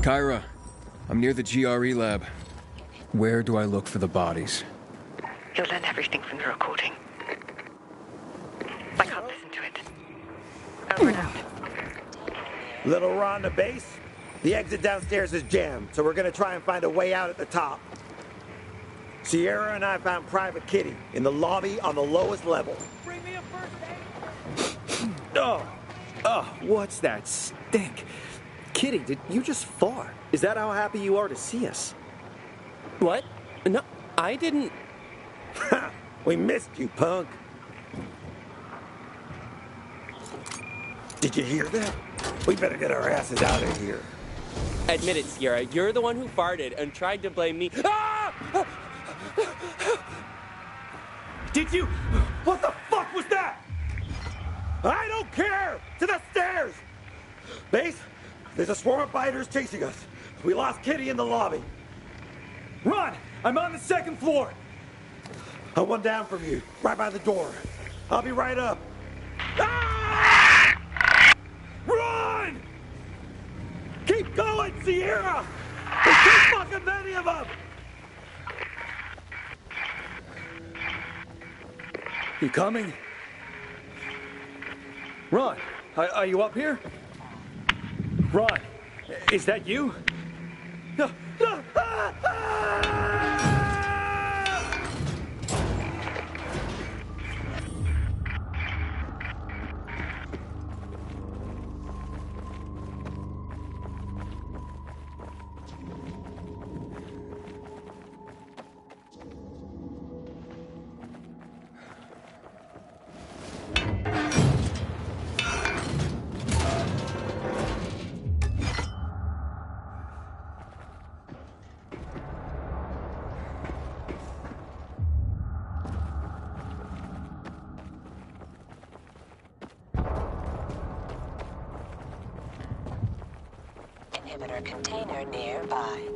Kyra, I'm near the GRE lab. Where do I look for the bodies? You'll learn everything from the recording. I can't listen to it. Over and out. Little Ron to base? The exit downstairs is jammed, so we're gonna try and find a way out at the top. Sierra and I found Private Kitty in the lobby on the lowest level. Bring me a first aid! Oh, what's that stink? Kitty, did you just fart? Is that how happy you are to see us? What? No, I didn't... We missed you, punk. Did you hear that? We better get our asses out of here. Admit it, Sierra. You're the one who farted and tried to blame me. Ah! Did you? What the fuck was that? I don't care! To the stairs! Base, there's a swarm of biters chasing us. We lost Kitty in the lobby. Run! I'm on the second floor! I'm one down from you, right by the door. I'll be right up. Ah! Run! Keep going, Sierra! There's too fucking many of them! You coming? Ron, are you up here? Ron, is that you? Inhibitor container nearby.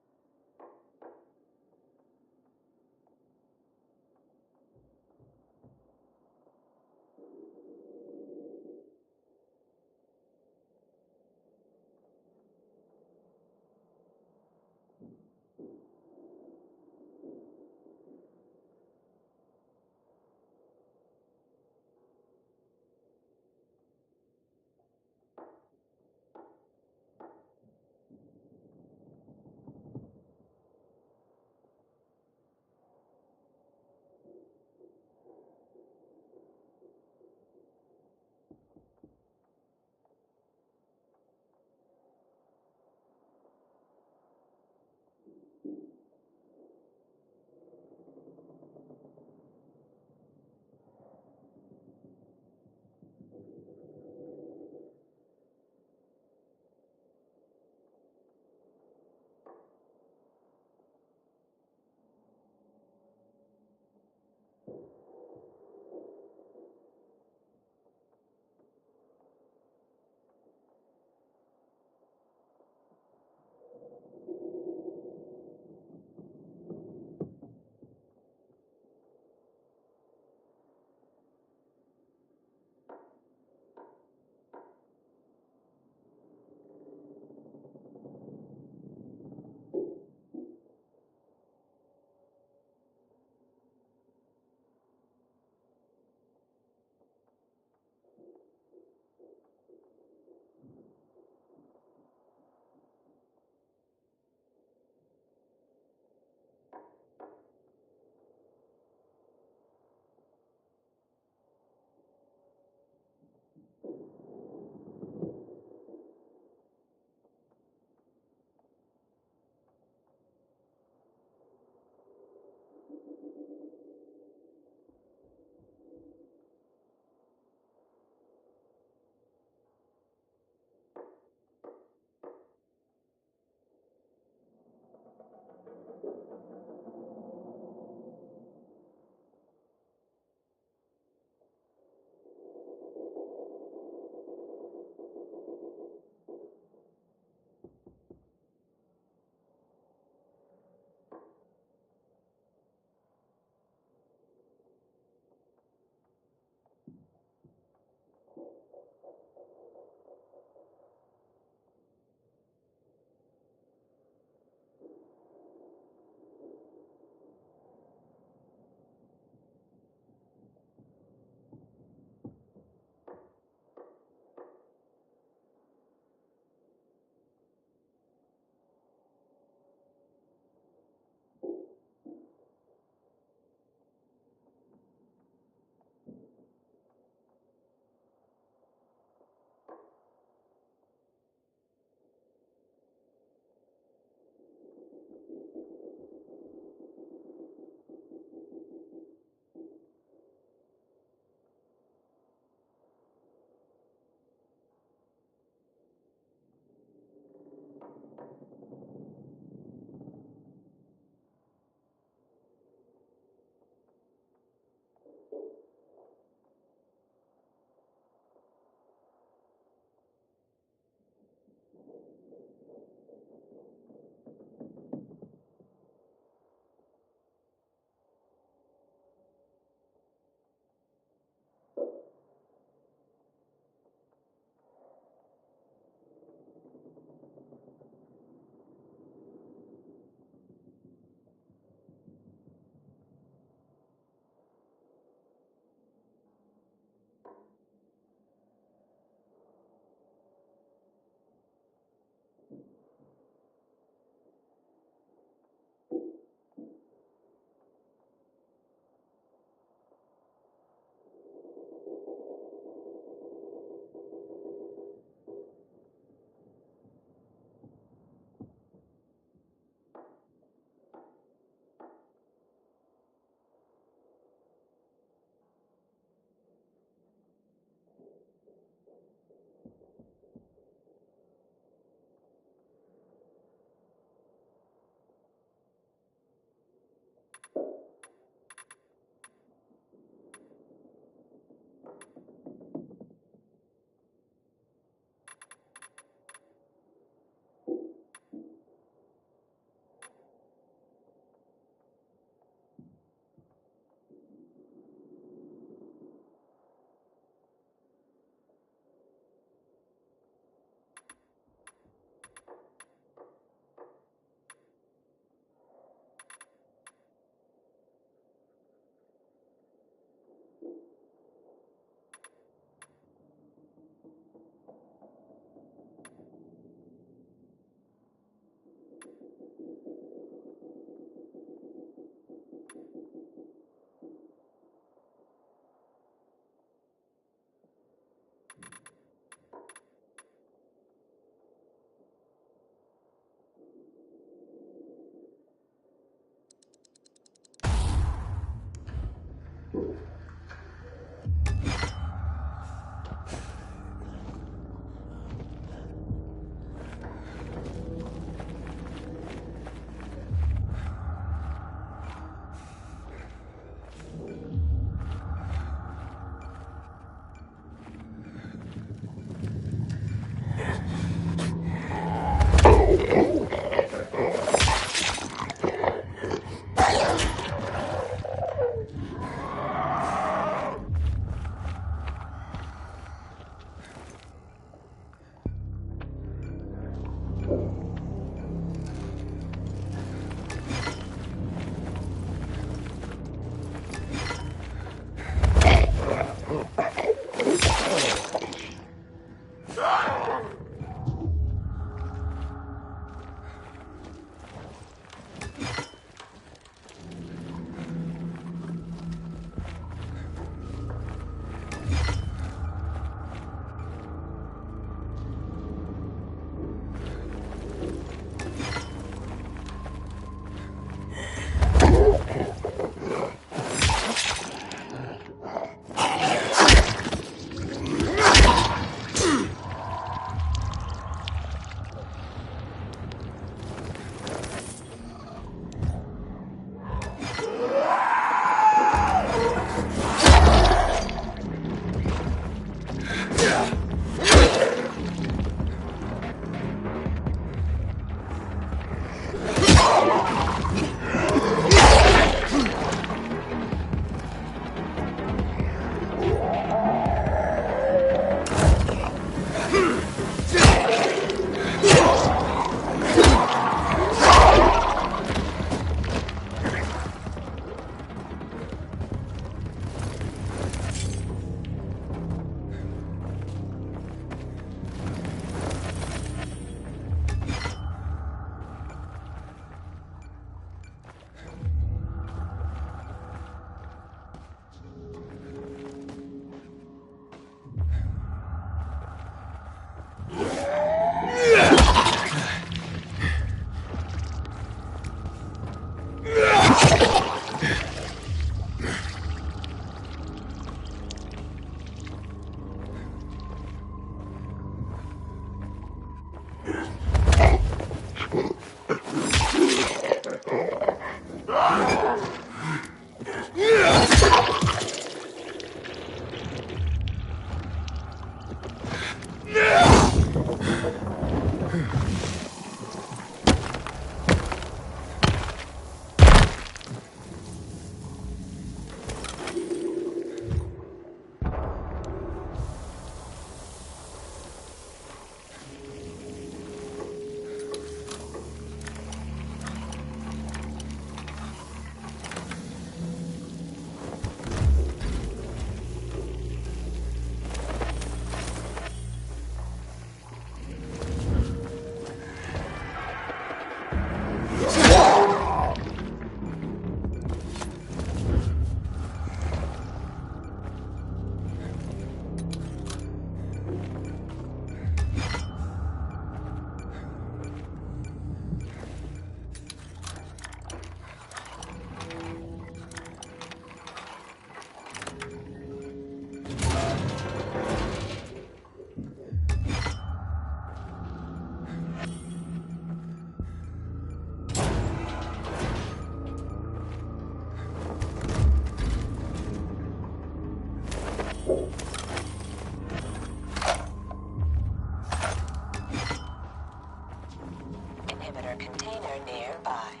Inhibitor container nearby.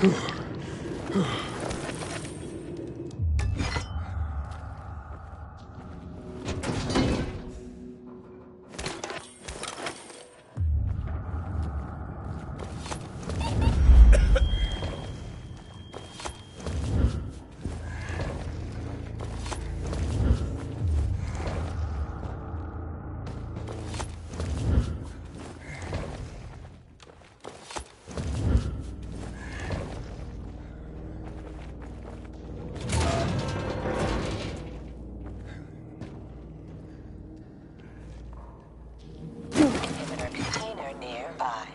Inhibitor container nearby.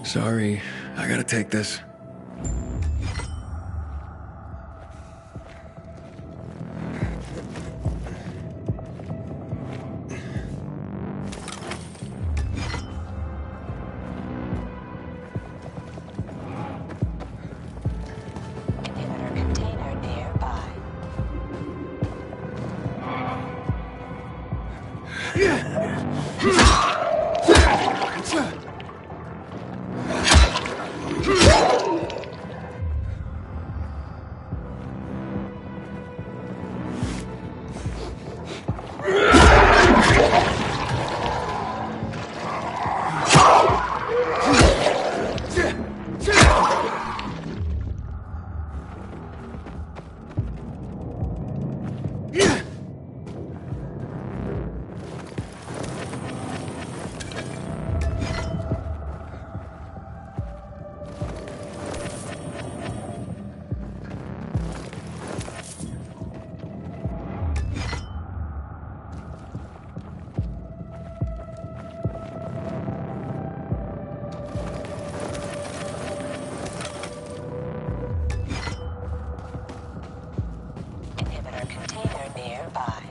Sorry, I gotta take this. Inhibitor container nearby. Inhibitor container nearby.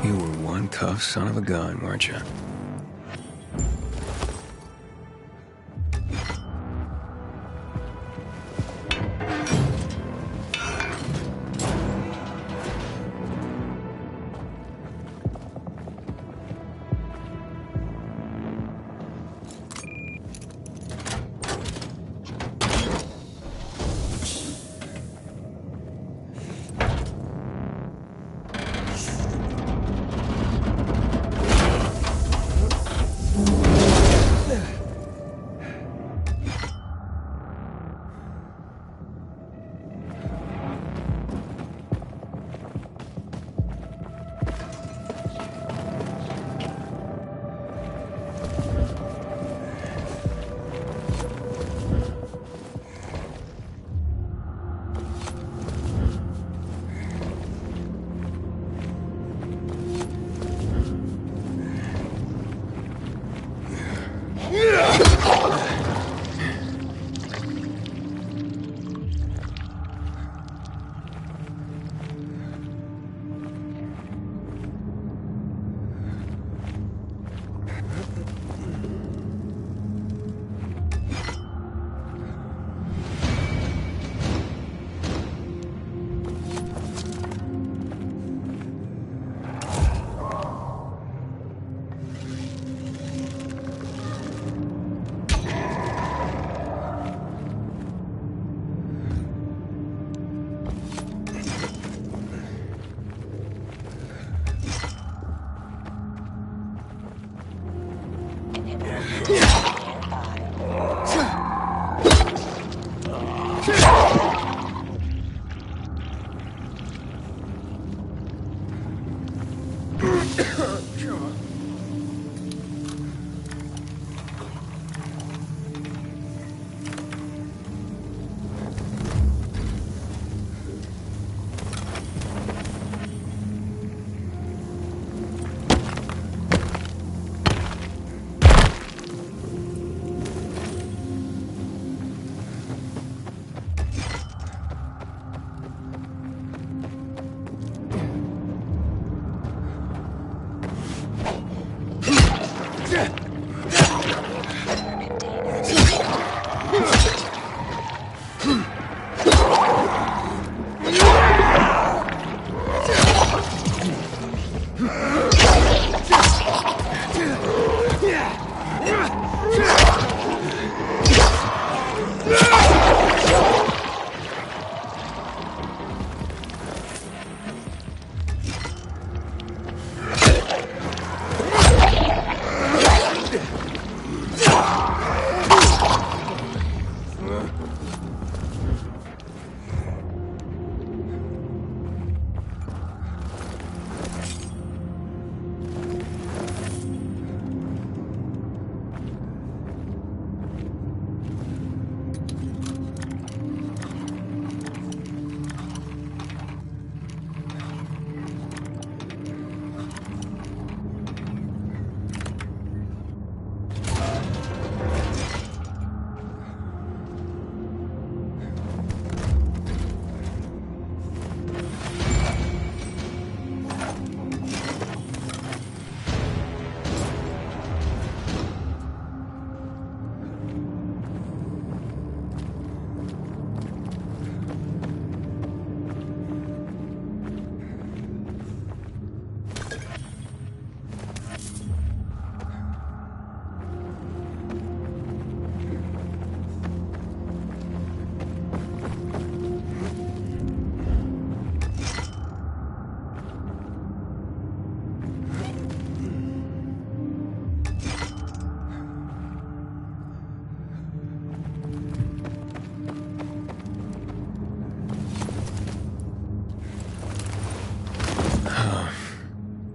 You were one tough son of a gun, weren't you?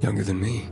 Younger than me.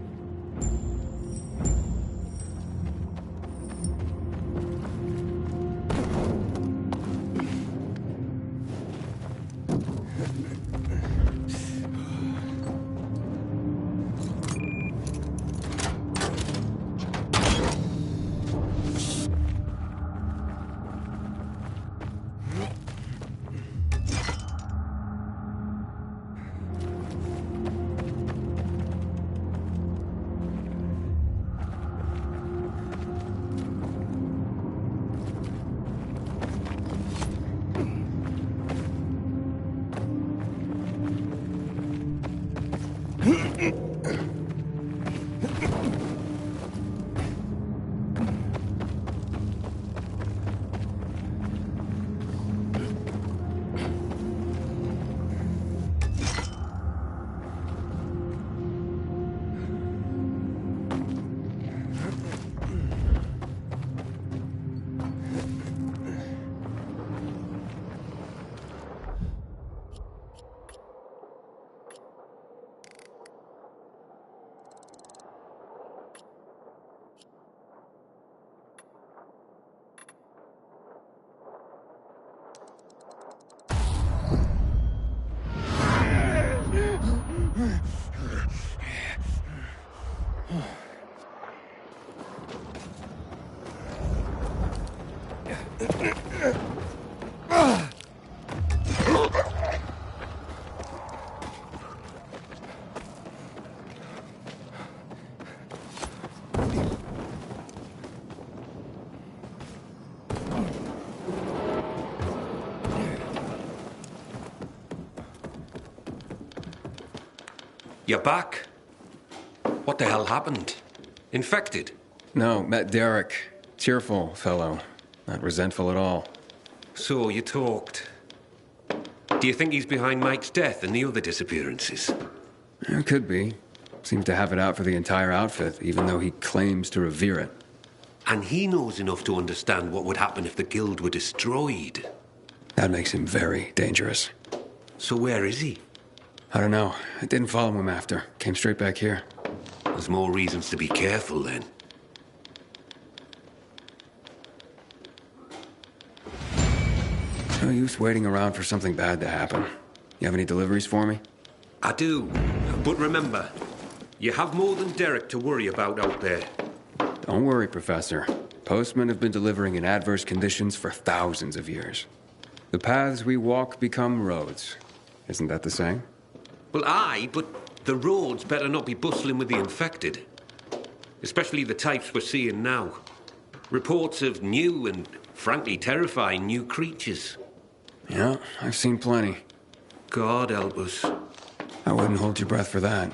You're back? What the hell happened? Infected? No, met Derek. Cheerful fellow. Not resentful at all. So you talked. Do you think he's behind Mike's death and the other disappearances? Could be. Seems to have it out for the entire outfit, even though he claims to revere it. And he knows enough to understand what would happen if the guild were destroyed. That makes him very dangerous. So where is he? I don't know. I didn't follow him after. Came straight back here. There's more reasons to be careful then. No use waiting around for something bad to happen. You have any deliveries for me? I do. But remember, you have more than Derek to worry about out there. Don't worry, Professor. Postmen have been delivering in adverse conditions for thousands of years. The paths we walk become roads. Isn't that the saying? Well, aye, but the roads better not be bustling with the infected. Especially the types we're seeing now. Reports of new and, frankly, terrifying new creatures. Yeah, I've seen plenty. God help us. I wouldn't hold your breath for that.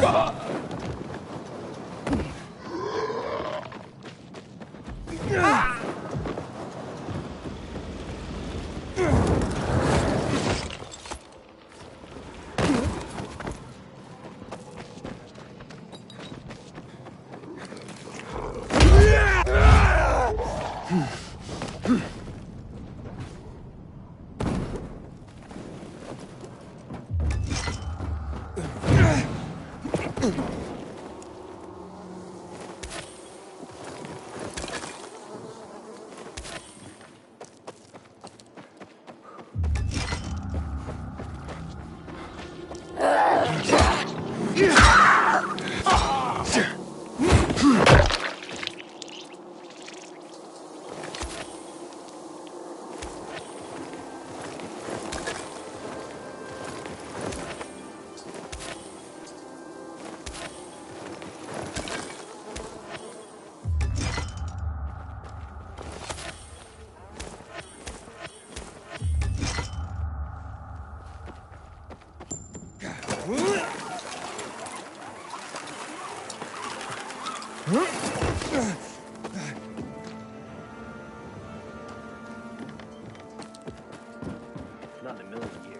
Not in a million years.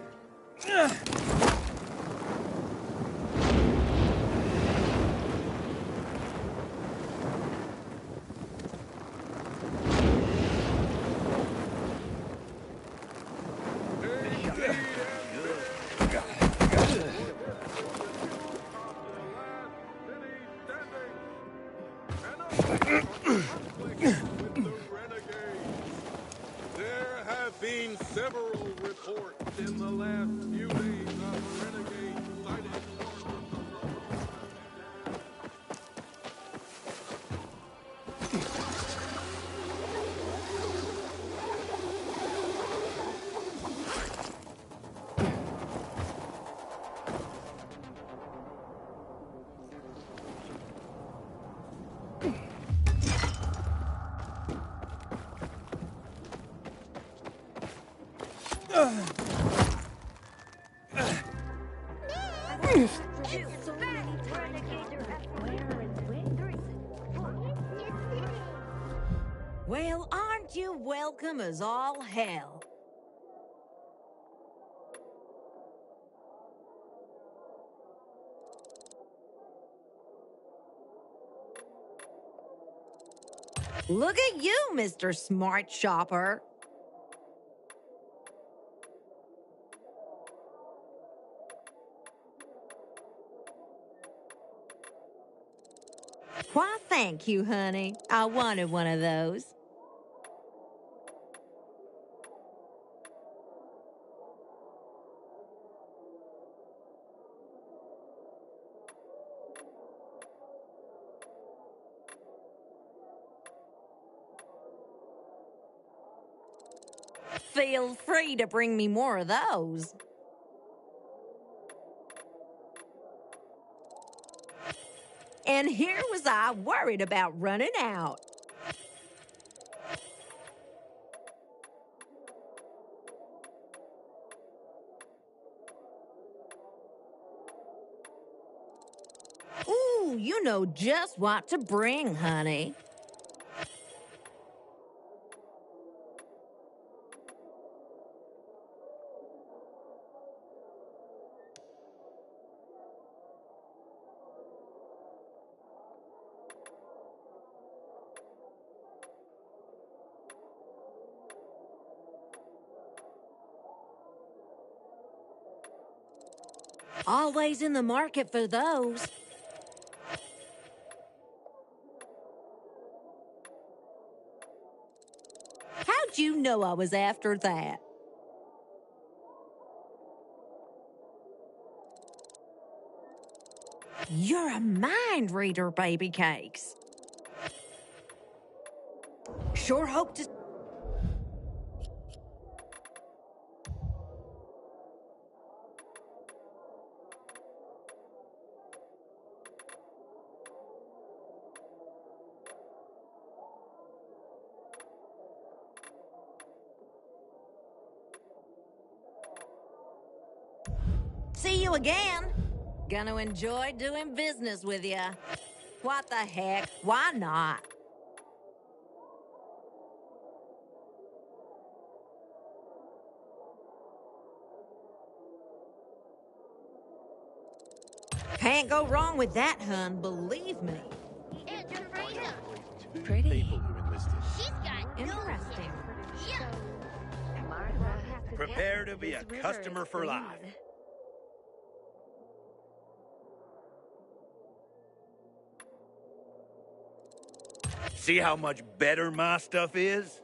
There have been several reports in the last few days of renegades sighted north of the road. Well, aren't you welcome as all hell? Look at you, Mr. Smart Shopper. Why, thank you, honey. I wanted one of those. Feel free to bring me more of those. And here was I worried about running out. Ooh, you know just what to bring, honey. Always in the market for those. How'd you know I was after that? You're a mind reader, baby cakes. Sure hope to... See you again. Gonna enjoy doing business with you. What the heck? Why not? Can't go wrong with that, hun, believe me. Pretty. Interesting. Prepare to be a customer for life. See how much better my stuff is?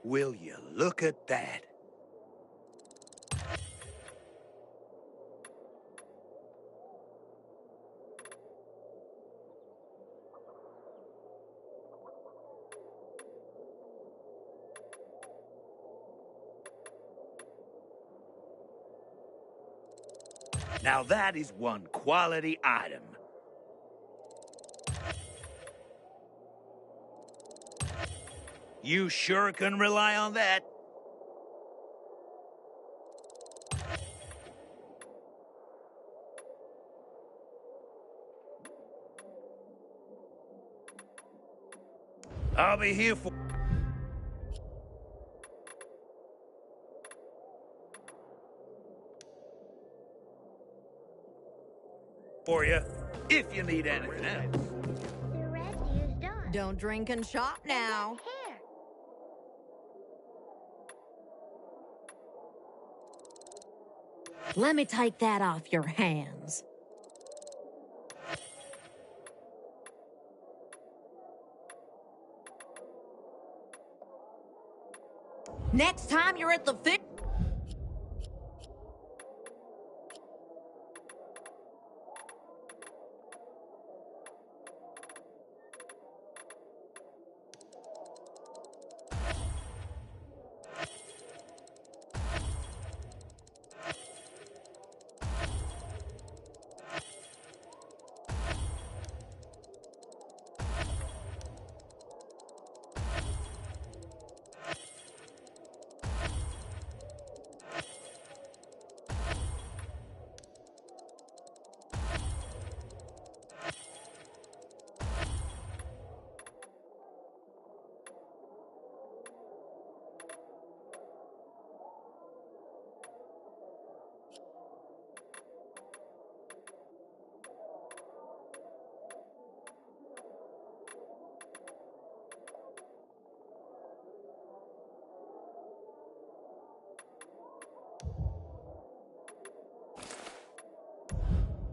Will you look at that? Now that is one quality item. You sure can rely on that. I'll be here for you if you need anything else. Don't drink and shop now. Let me take that off your hands. Next time you're at the fit.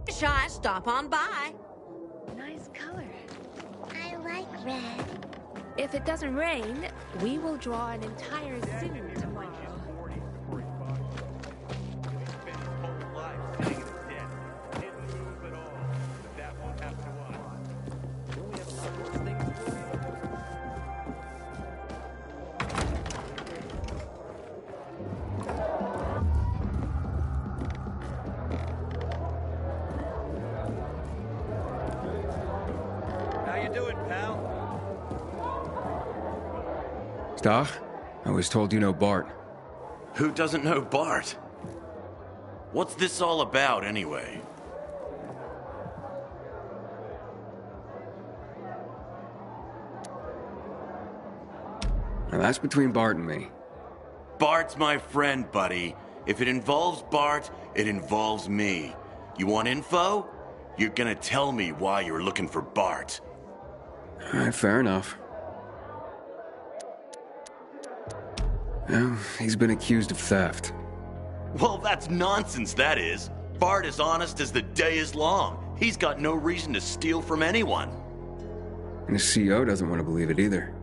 Shy, stop on by. Nice color. I like red. If it doesn't rain, we will draw an entire scene tomorrow. Doc, I was told you know Bart. Who doesn't know Bart? What's this all about, anyway? Now that's between Bart and me. Bart's my friend, buddy. If it involves Bart, it involves me. You want info? You're gonna tell me why you're looking for Bart. All right, fair enough. Well, he's been accused of theft. Well, that's nonsense, that is. Bart is honest as the day is long. He's got no reason to steal from anyone. And his CO doesn't want to believe it either.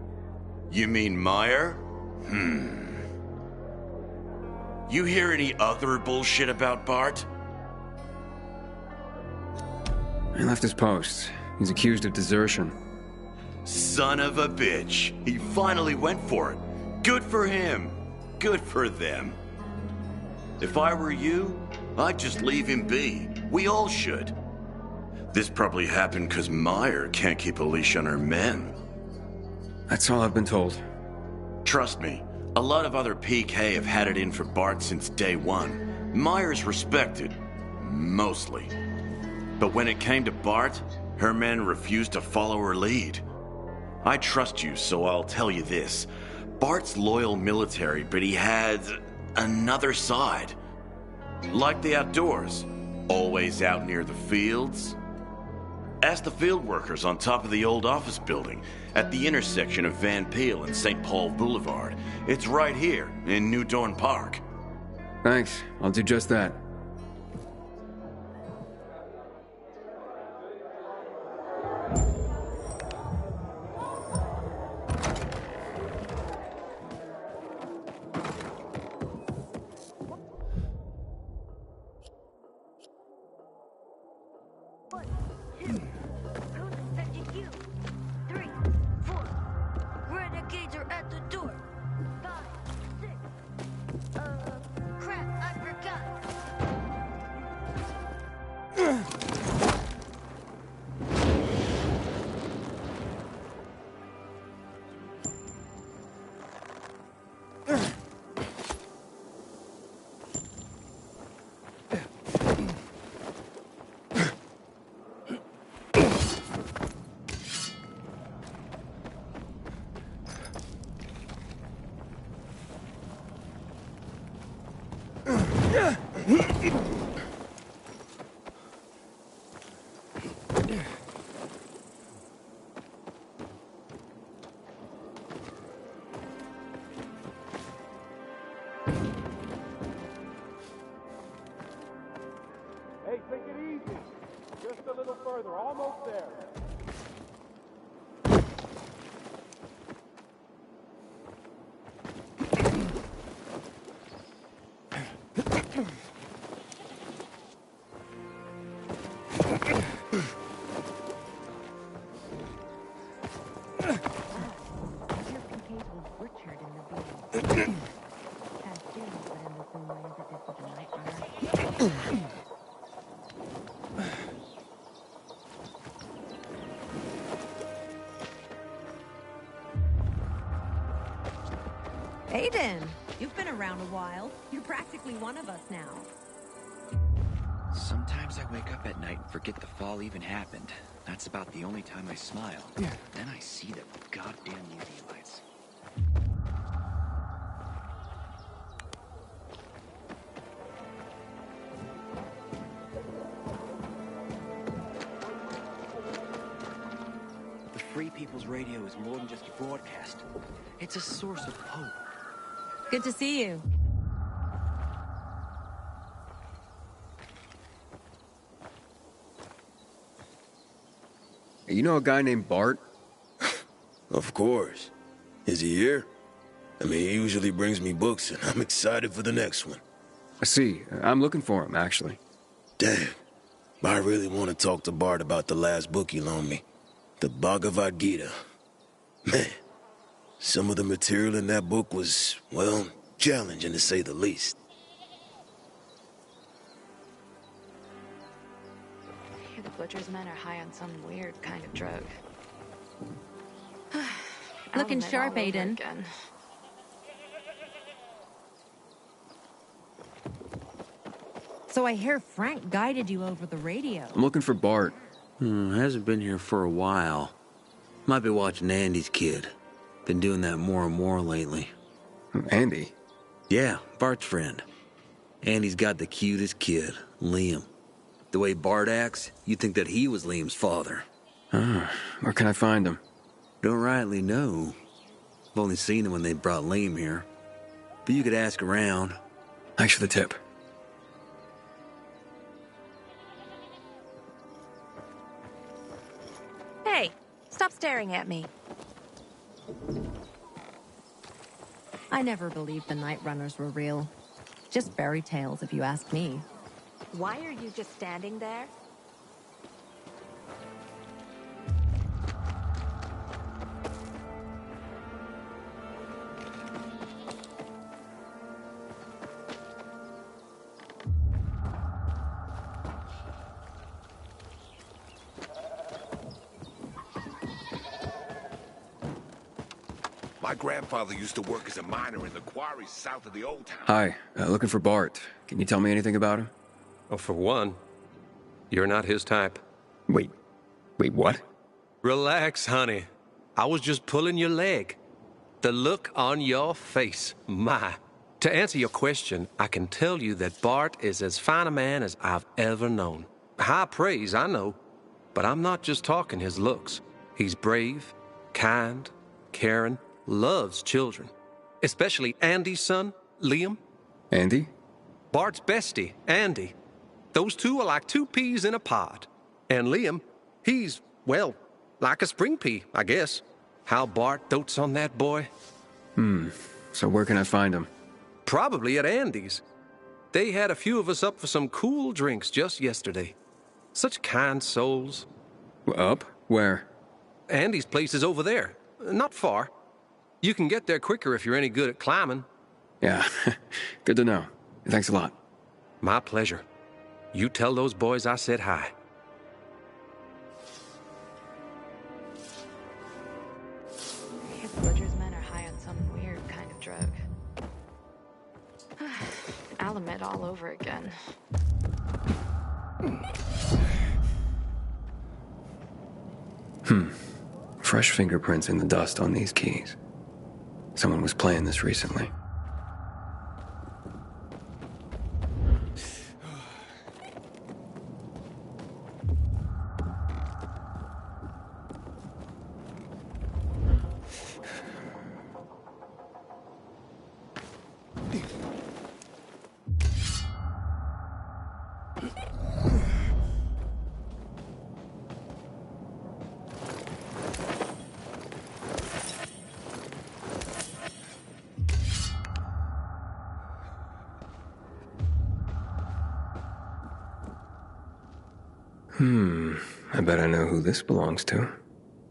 You mean Meyer? You hear any other bullshit about Bart? He left his post. He's accused of desertion. Son of a bitch. He finally went for it. Good for him. Good for them. If I were you, I'd just leave him be. We all should. This probably happened because Meyer can't keep a leash on her men. That's all I've been told. Trust me, a lot of other PK have had it in for Bart since day one. Meyer's respected. Mostly. But when it came to Bart, her men refused to follow her lead. I trust you, so I'll tell you this. Bart's loyal military, but he had another side. Like the outdoors. Always out near the fields. Ask the field workers on top of the old office building at the intersection of Van Peel and St. Paul Boulevard. It's right here in New Dorn Park. Thanks. I'll do just that. Hey, take it easy. Just a little further. Almost there. Aiden, you've been around a while. You're practically one of us now. Sometimes I wake up at night and forget the fall even happened. That's about the only time I smile. Then I see the goddamn UV lights. The Free People's Radio is more than just a broadcast. It's a source of hope. Good to see you. You know a guy named Bart? Of course. Is he here? I mean, he usually brings me books, and I'm excited for the next one. I see. I'm looking for him, actually. Damn. I really want to talk to Bart about the last book he loaned me. The Bhagavad Gita. Man, some of the material in that book was, well, challenging to say the least. I hear the butcher's men are high on some weird kind of drug. Looking sharp, Aiden. So I hear Frank guided you over the radio. I'm looking for Bart. Hasn't been here for a while. Might be watching Andy's kid. Been doing that more and more lately. Andy? Yeah, Bart's friend. Andy's got the cutest kid, Liam. The way Bart acts, you'd think that he was Liam's father. Where can I find him? Don't rightly know. I've only seen him when they brought Liam here. But you could ask around. Thanks for the tip. Hey, stop staring at me. I never believed the Night Runners were real. Just fairy tales, if you ask me. Why are you just standing there? My grandfather used to work as a miner in the quarries south of the old town. Hi, looking for Bart. Can you tell me anything about him? Well, for one, you're not his type. Wait, what? Relax, honey. I was just pulling your leg. The look on your face, my. To answer your question, I can tell you that Bart is as fine a man as I've ever known. High praise, I know, but I'm not just talking his looks. He's brave, kind, caring, loves children. Especially Andy's son, Liam. Andy? Bart's bestie, Andy. Those two are like two peas in a pod. And Liam, he's, well, like a spring pea, I guess. How Bart dotes on that boy. So where can I find him? Probably at Andy's. They had a few of us up for some cool drinks just yesterday. Such kind souls. Up? Where? Andy's place is over there. Not far. You can get there quicker if you're any good at climbing. Yeah, good to know. Thanks a lot. My pleasure. You tell those boys I said hi. The butcher's men are high on some weird kind of drug. Alamet all over again. Fresh fingerprints in the dust on these keys. Someone was playing this recently. I bet I know who this belongs to.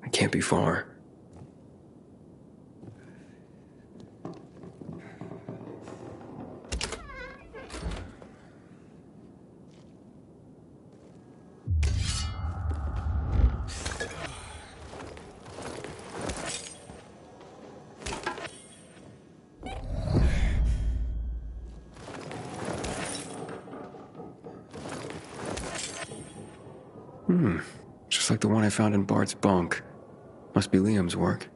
It can't be far. Just like the one I found in Bart's bunk. Must be Liam's work.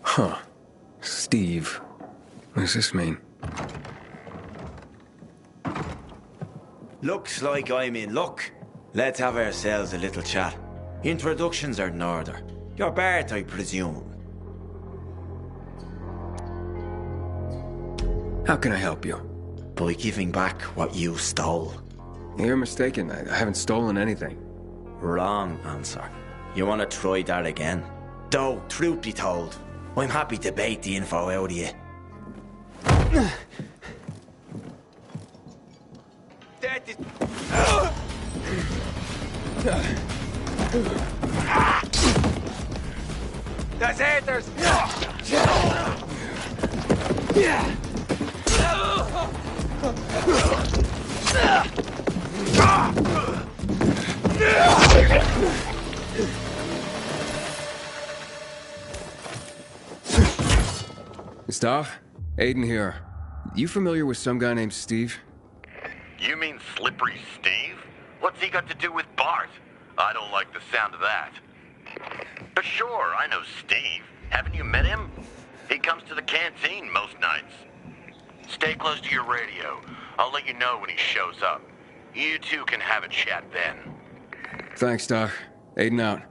Huh. Steve. What does this mean? Looks like I'm in luck. Let's have ourselves a little chat. Introductions are in order. You're Bart, I presume. How can I help you? By giving back what you stole. You're mistaken. I haven't stolen anything. Wrong answer. You want to try that again? Though, truth be told, I'm happy to bait the info out of you. Deserters! Gustav? Aiden here. You familiar with some guy named Steve? You mean Slippery Steve? What's he got to do with Bart? I don't like the sound of that. But sure, I know Steve. Haven't you met him? He comes to the canteen most nights. Stay close to your radio. I'll let you know when he shows up. You two can have a chat then. Thanks, Doc. Aiden out.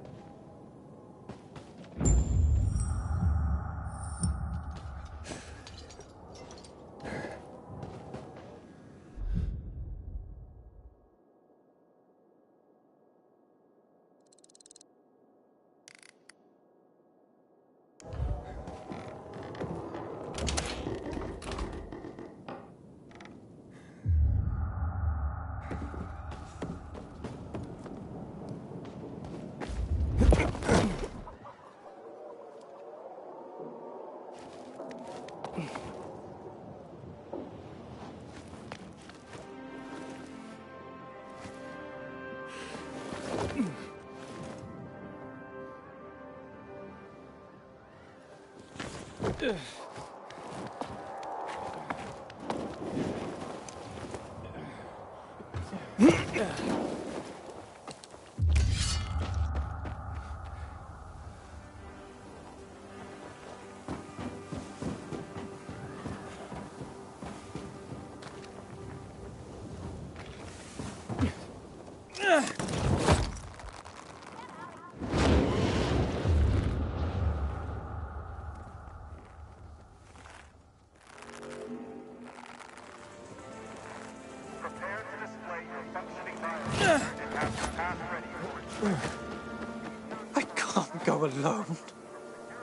I can't go alone.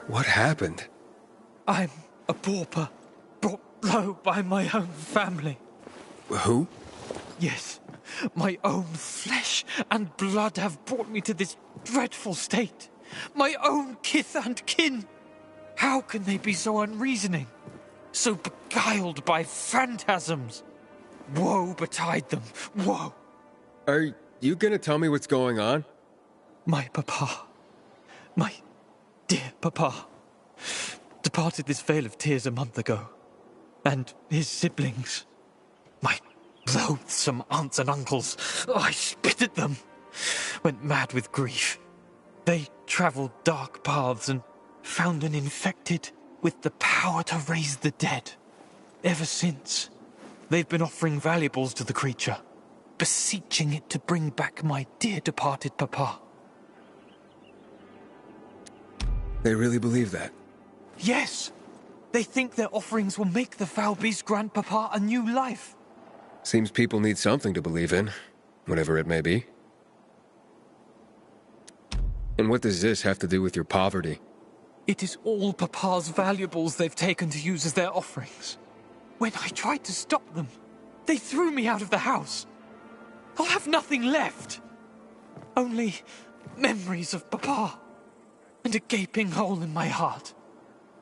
What happened? I'm a pauper, brought low by my own family. Who? Yes, my own flesh and blood have brought me to this dreadful state. My own kith and kin. How can they be so unreasoning? So beguiled by phantasms? Woe betide them, woe. Are you gonna tell me what's going on? My papa, my dear papa, departed this vale of tears a month ago. And his siblings, my loathsome aunts and uncles, I spit at them, went mad with grief. They travelled dark paths and found an infected with the power to raise the dead. Ever since, they've been offering valuables to the creature, beseeching it to bring back my dear departed papa. They really believe that? Yes! They think their offerings will make the foul beast grant papa a new life. Seems people need something to believe in, whatever it may be. And what does this have to do with your poverty? It is all papa's valuables they've taken to use as their offerings. When I tried to stop them, they threw me out of the house. I'll have nothing left. Only memories of papa. And a gaping hole in my heart.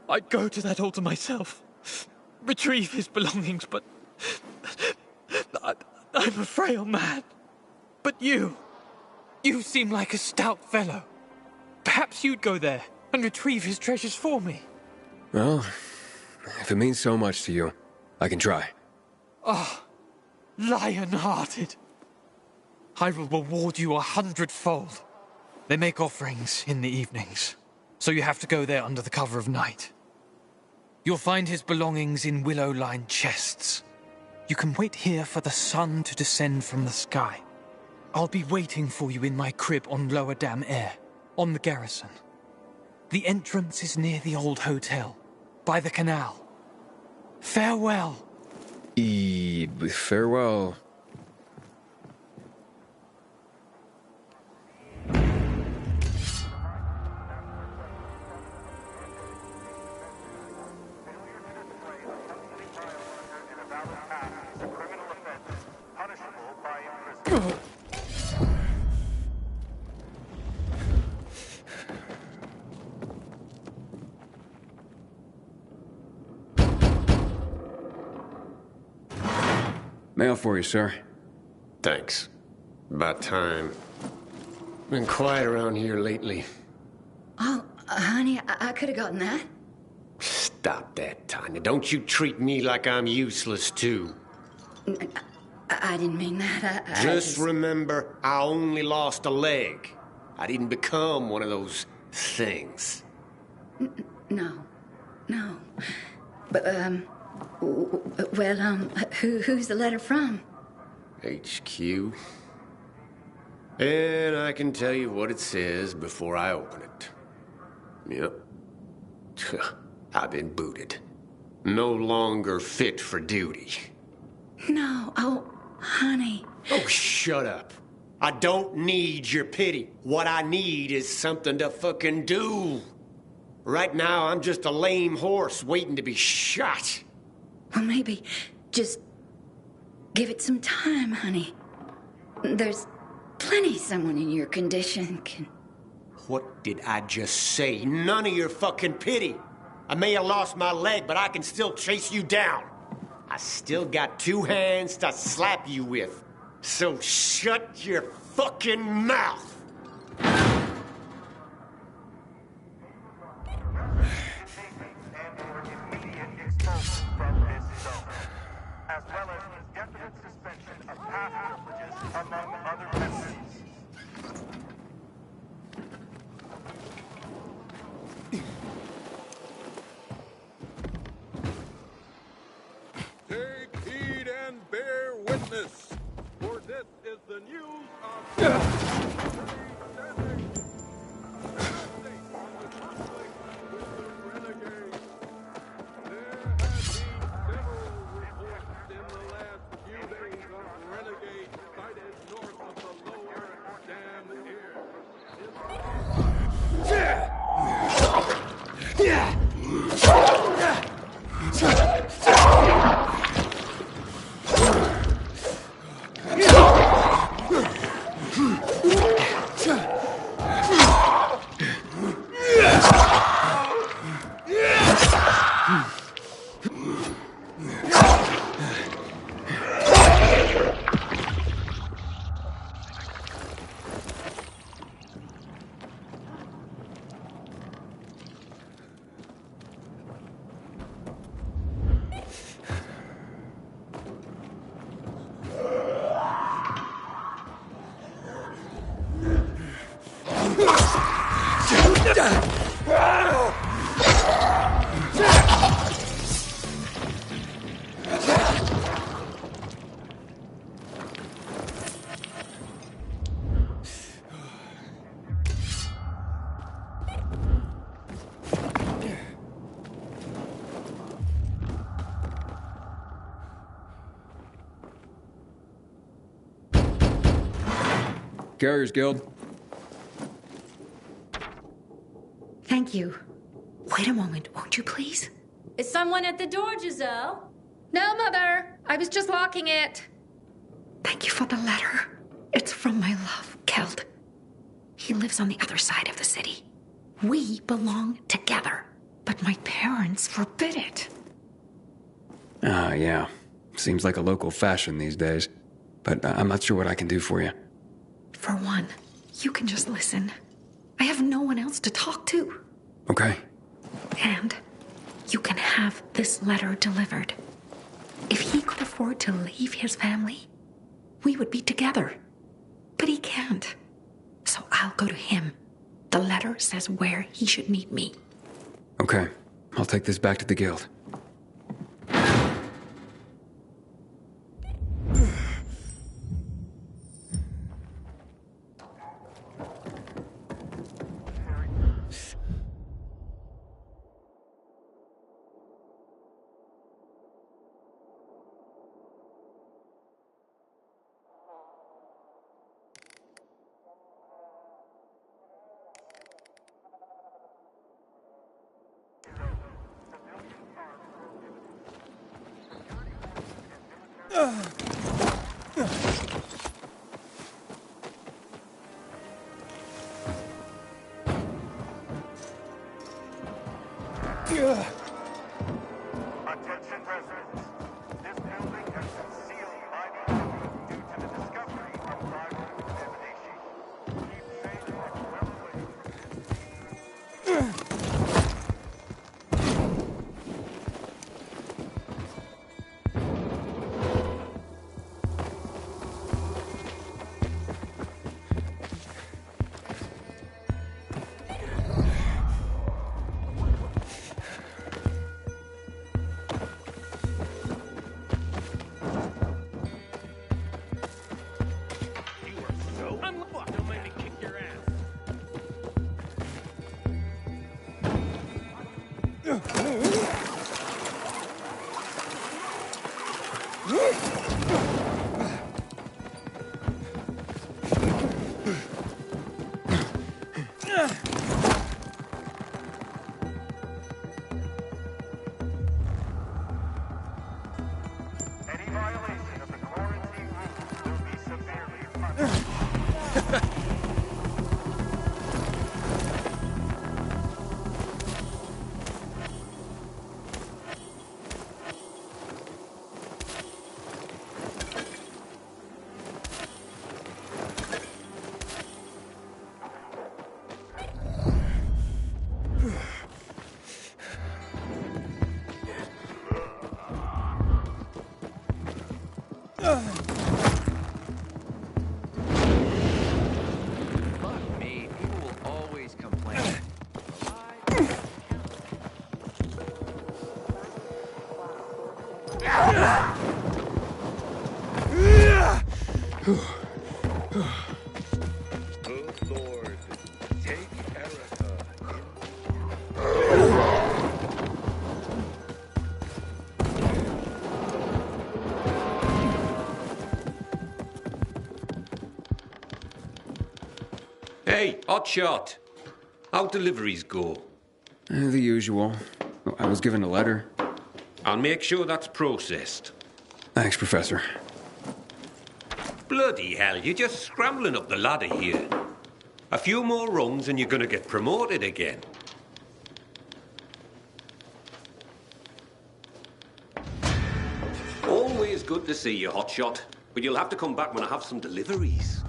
I'd go to that altar myself, retrieve his belongings, but I'm a frail man. But you seem like a stout fellow. Perhaps you'd go there and retrieve his treasures for me. Well, if it means so much to you, I can try. Ah, lion-hearted. I will reward you 100-fold. They make offerings in the evenings, so you have to go there under the cover of night. You'll find his belongings in willow-lined chests. You can wait here for the sun to descend from the sky. I'll be waiting for you in my crib on Lower Dam Air, on the garrison. The entrance is near the old hotel, by the canal. Farewell. Farewell. Mail for you, sir. Thanks. About time. Been quiet around here lately. Oh, honey, I could have gotten that. Stop that, Tanya. Don't you treat me like I'm useless, too. I didn't mean that. Just remember, I only lost a leg. I didn't become one of those things. No. But, who's the letter from? HQ. And I can tell you what it says before I open it. Yep. I've been booted. No longer fit for duty. No, oh, honey. Oh, shut up. I don't need your pity. What I need is something to fucking do. Right now, I'm just a lame horse waiting to be shot. Well, maybe just give it some time, honey. There's plenty someone in your condition can... What did I just say? None of your fucking pity. I may have lost my leg, but I can still chase you down. I still got 2 hands to slap you with. So shut your fucking mouth! Carriers Guild. Thank you. Wait a moment, won't you please? Is someone at the door, Giselle? No, Mother. I was just locking it. Thank you for the letter. It's from my love, Keld. He lives on the other side of the city. We belong together, but my parents forbid it. Ah, yeah. Seems like a local fashion these days. But I'm not sure what I can do for you. For one, you can just listen. I have no one else to talk to. Okay. And you can have this letter delivered. If he could afford to leave his family, we would be together. But he can't. So I'll go to him. The letter says where he should meet me. Okay. I'll take this back to the guild. Attention residents. This building has been sealed by the authorities due to the discovery of viral contamination. Keep safe and well away from this. Any violation of the quarantine rules will be severely punished. Fuck me, people will always complain. Good Lord, take Erica. Hey, Hotshot. How deliveries go? The usual. I was given a letter. I'll make sure that's processed. Thanks, Professor. Bloody hell, you're just scrambling up the ladder here. A few more rungs and you're gonna get promoted again. good to see you, Hotshot. But you'll have to come back when I have some deliveries.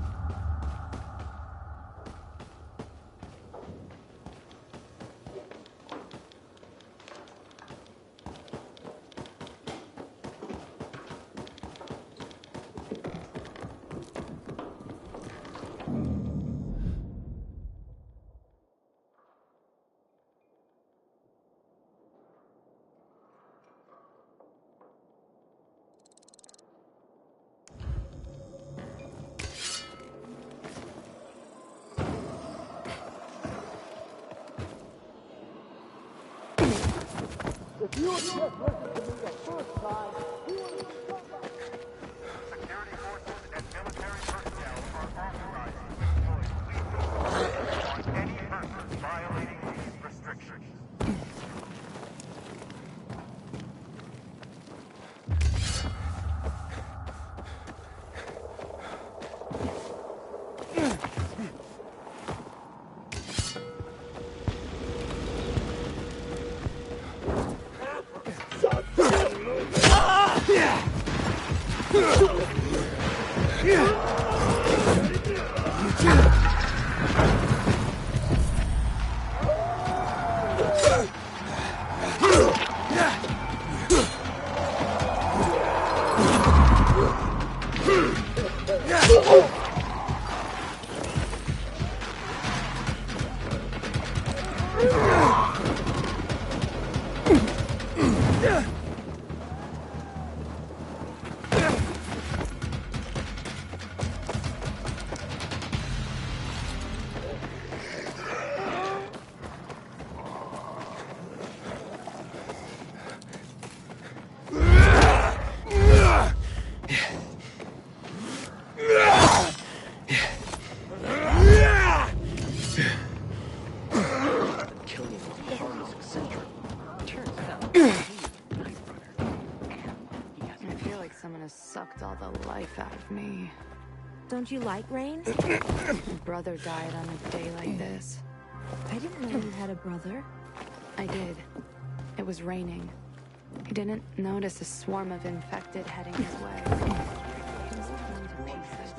If you had just listened to me the first time, you would have Security forces and military personnel are authorized to deploy on any person violating these restrictions. Sucked all the life out of me. Don't you like rain? My brother died on a day like this. I didn't know you had a brother. I did. It was raining. He didn't notice a swarm of infected heading his way. He was torn to pieces.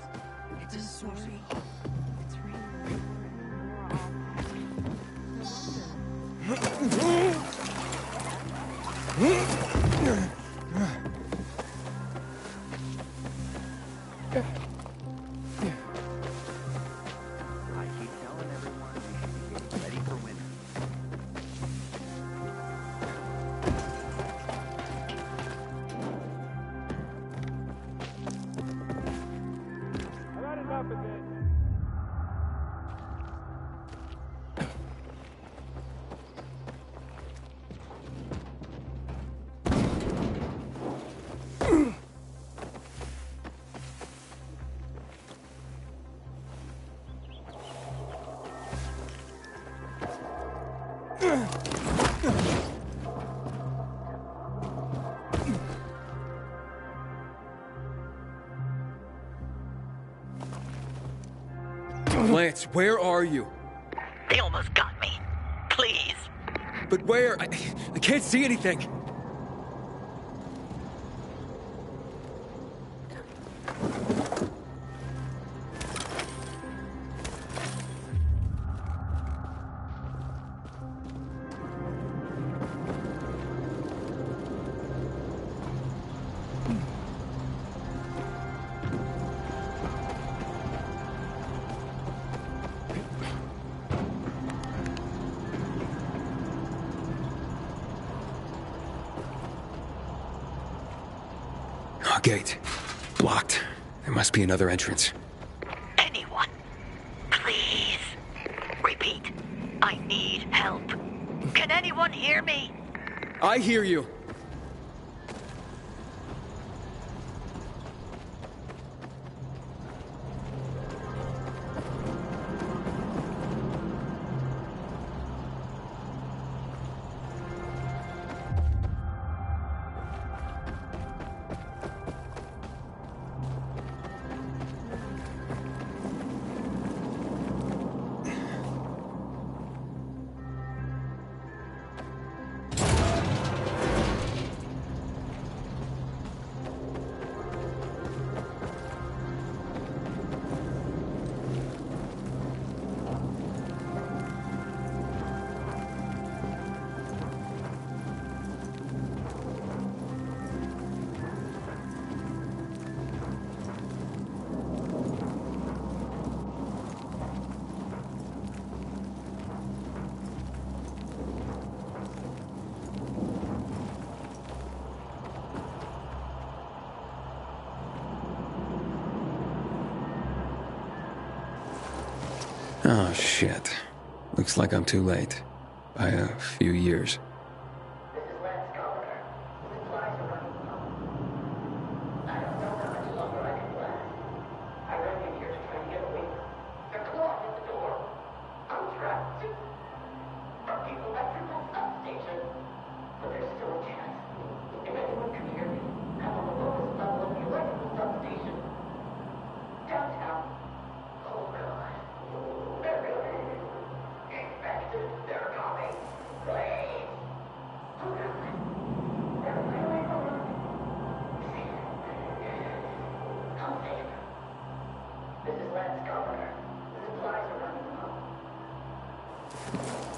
I'm sorry. It's raining. Lance, where are you? They almost got me. Please. But where? I can't see anything. Gate. Blocked. There must be another entrance. Anyone. Please. Repeat. I need help. Can anyone hear me? I hear you. Oh, shit. Looks like I'm too late. By a few years.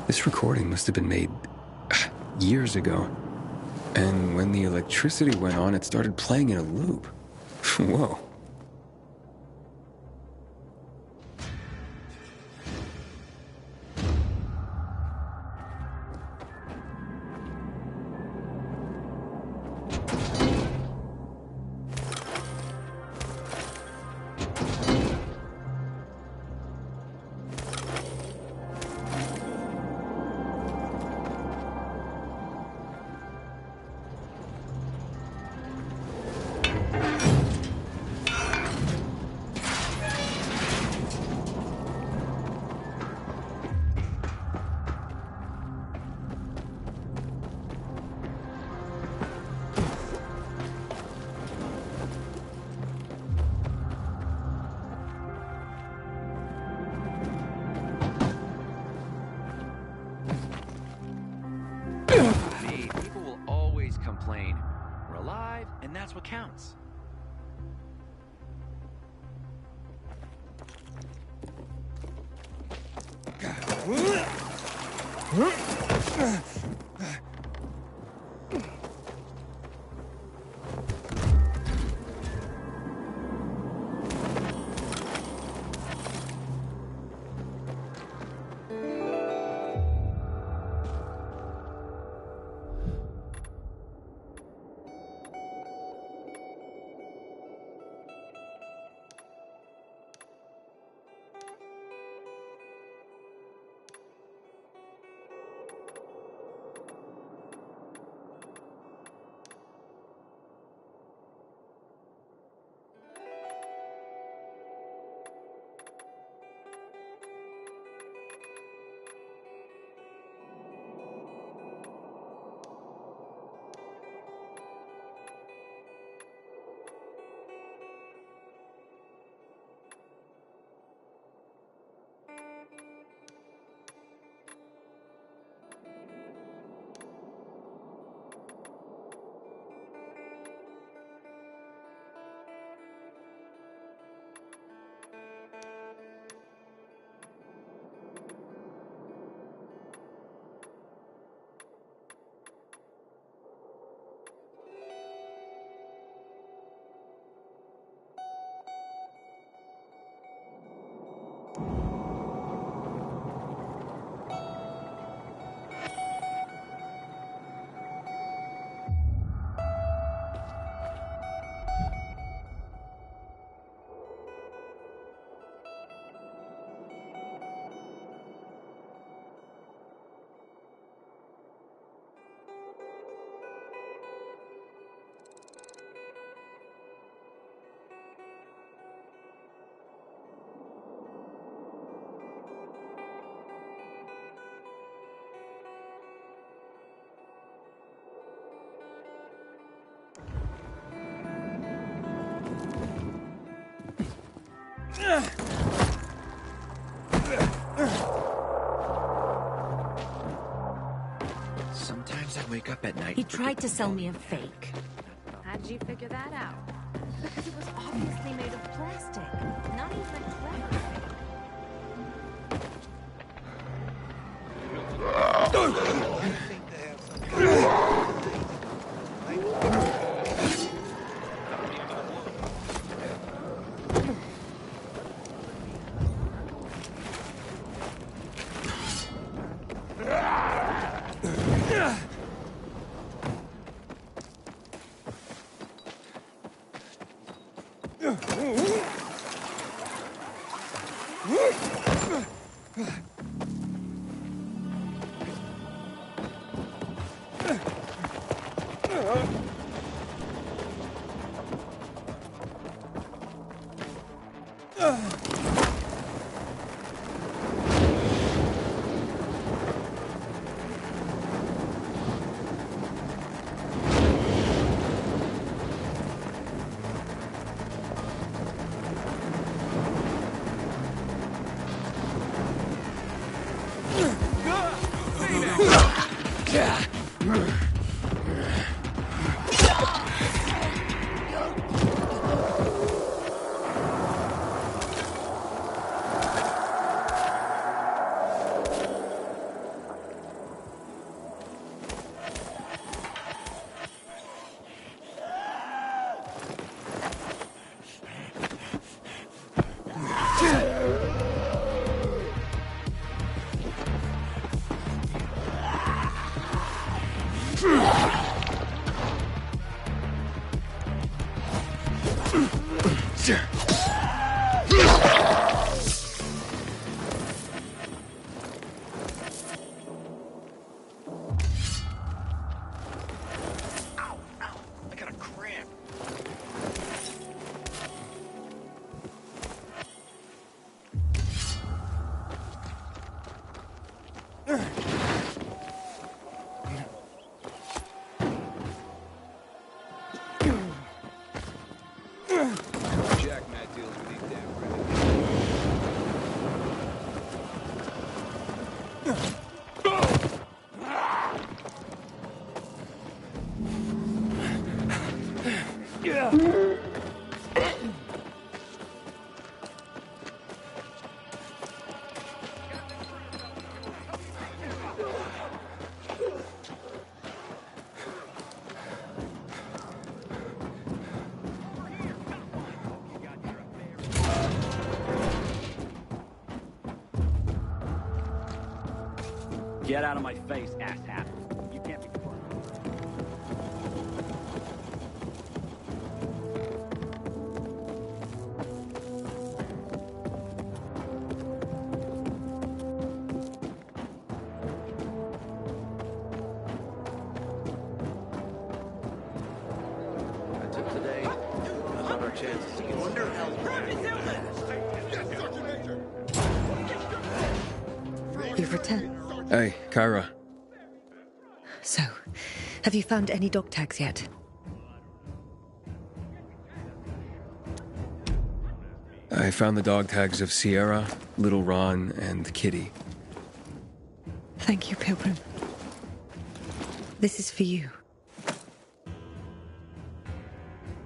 This recording must have been made years ago. And when the electricity went on, it started playing in a loop. Whoa. People will always complain. We're alive, and that's what counts. Sometimes I wake up at night. He tried to sell me a fake. How'd you figure that out? Because it was obviously made of plastic. Not even clever. Get out of my face, asshat. You can't be fun. I took today. I thought our chances to get wonder You've returned. Hey, Kyra. So, have you found any dog tags yet? I found the dog tags of Sierra, Little Ron, and Kitty. Thank you, Pilgrim. This is for you.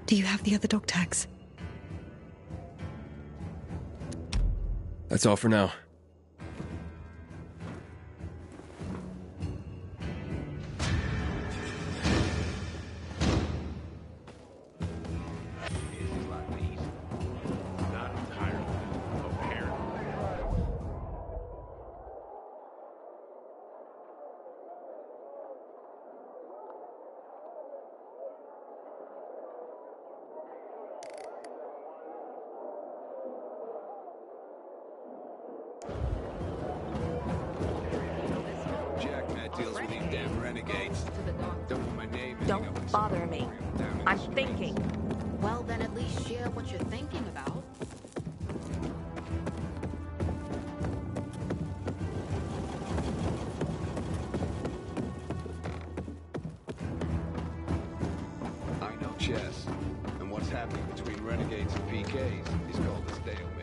Do you have the other dog tags? That's all for now. Deals with these damn renegades. Don't want my name. Don't bother me. I'm thinking. Well, then at least share what you're thinking about. I know chess, and what's happening between renegades and PKs is called a stalemate.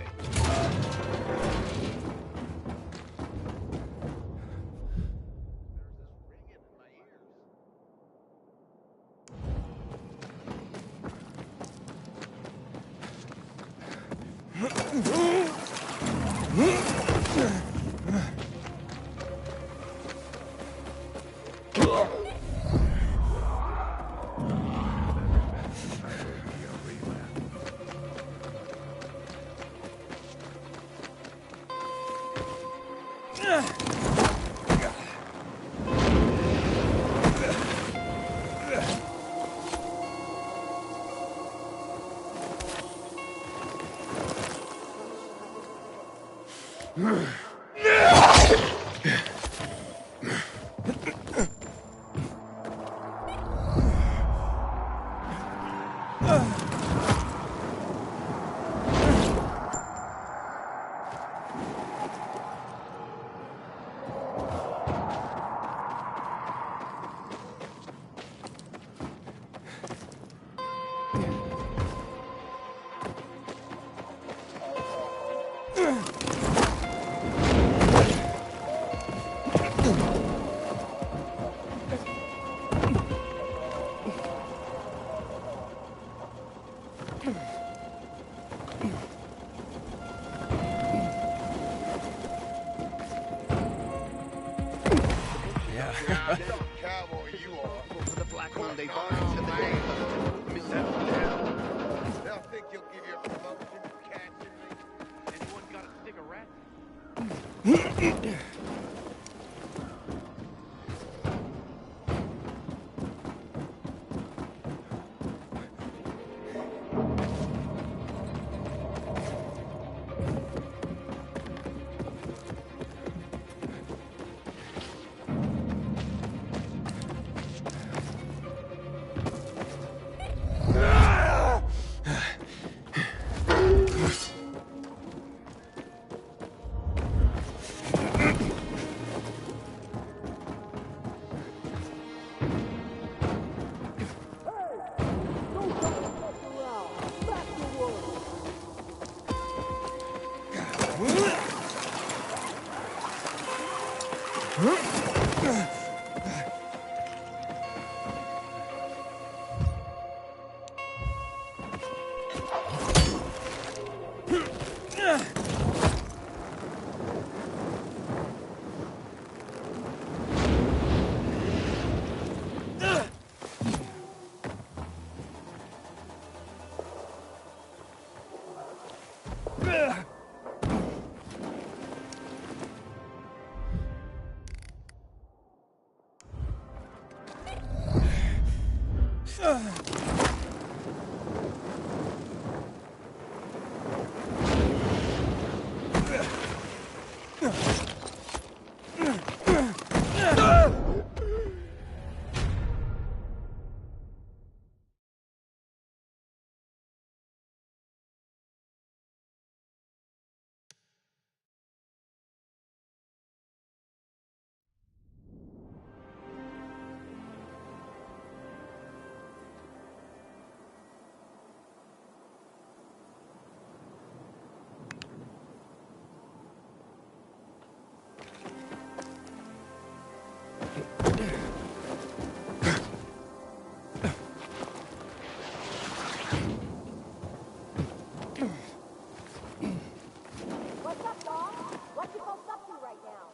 What's up, dog? What you folks up to right now?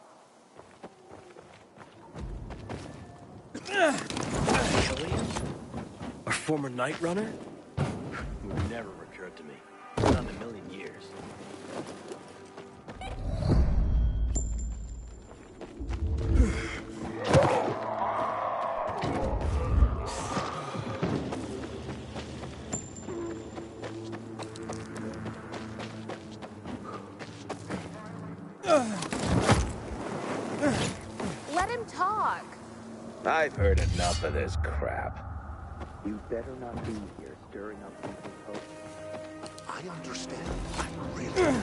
Alien? A former night runner? Would never occurred to me. Not in a million years. Let him talk. I've heard enough of this crap. You better not be here stirring up people's hopes. I understand. I'm really...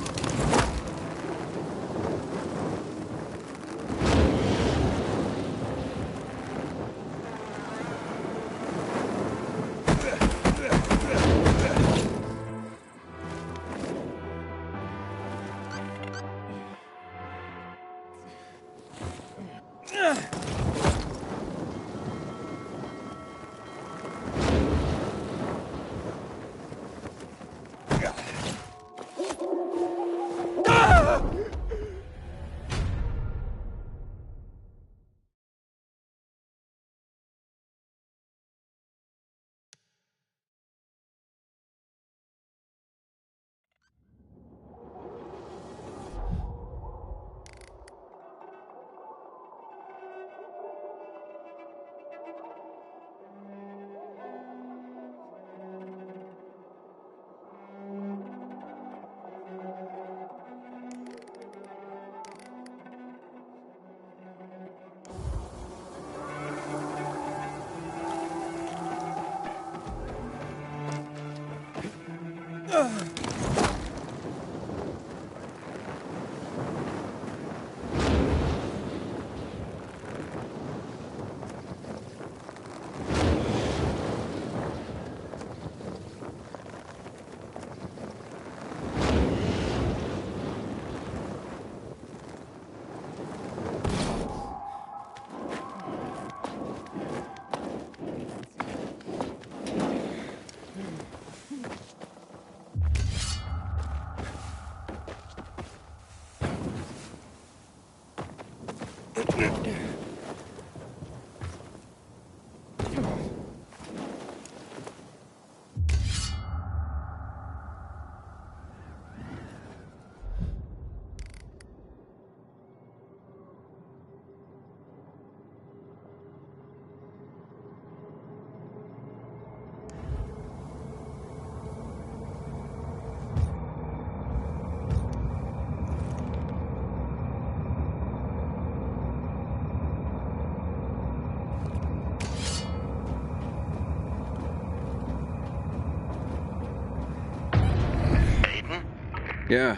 Yeah.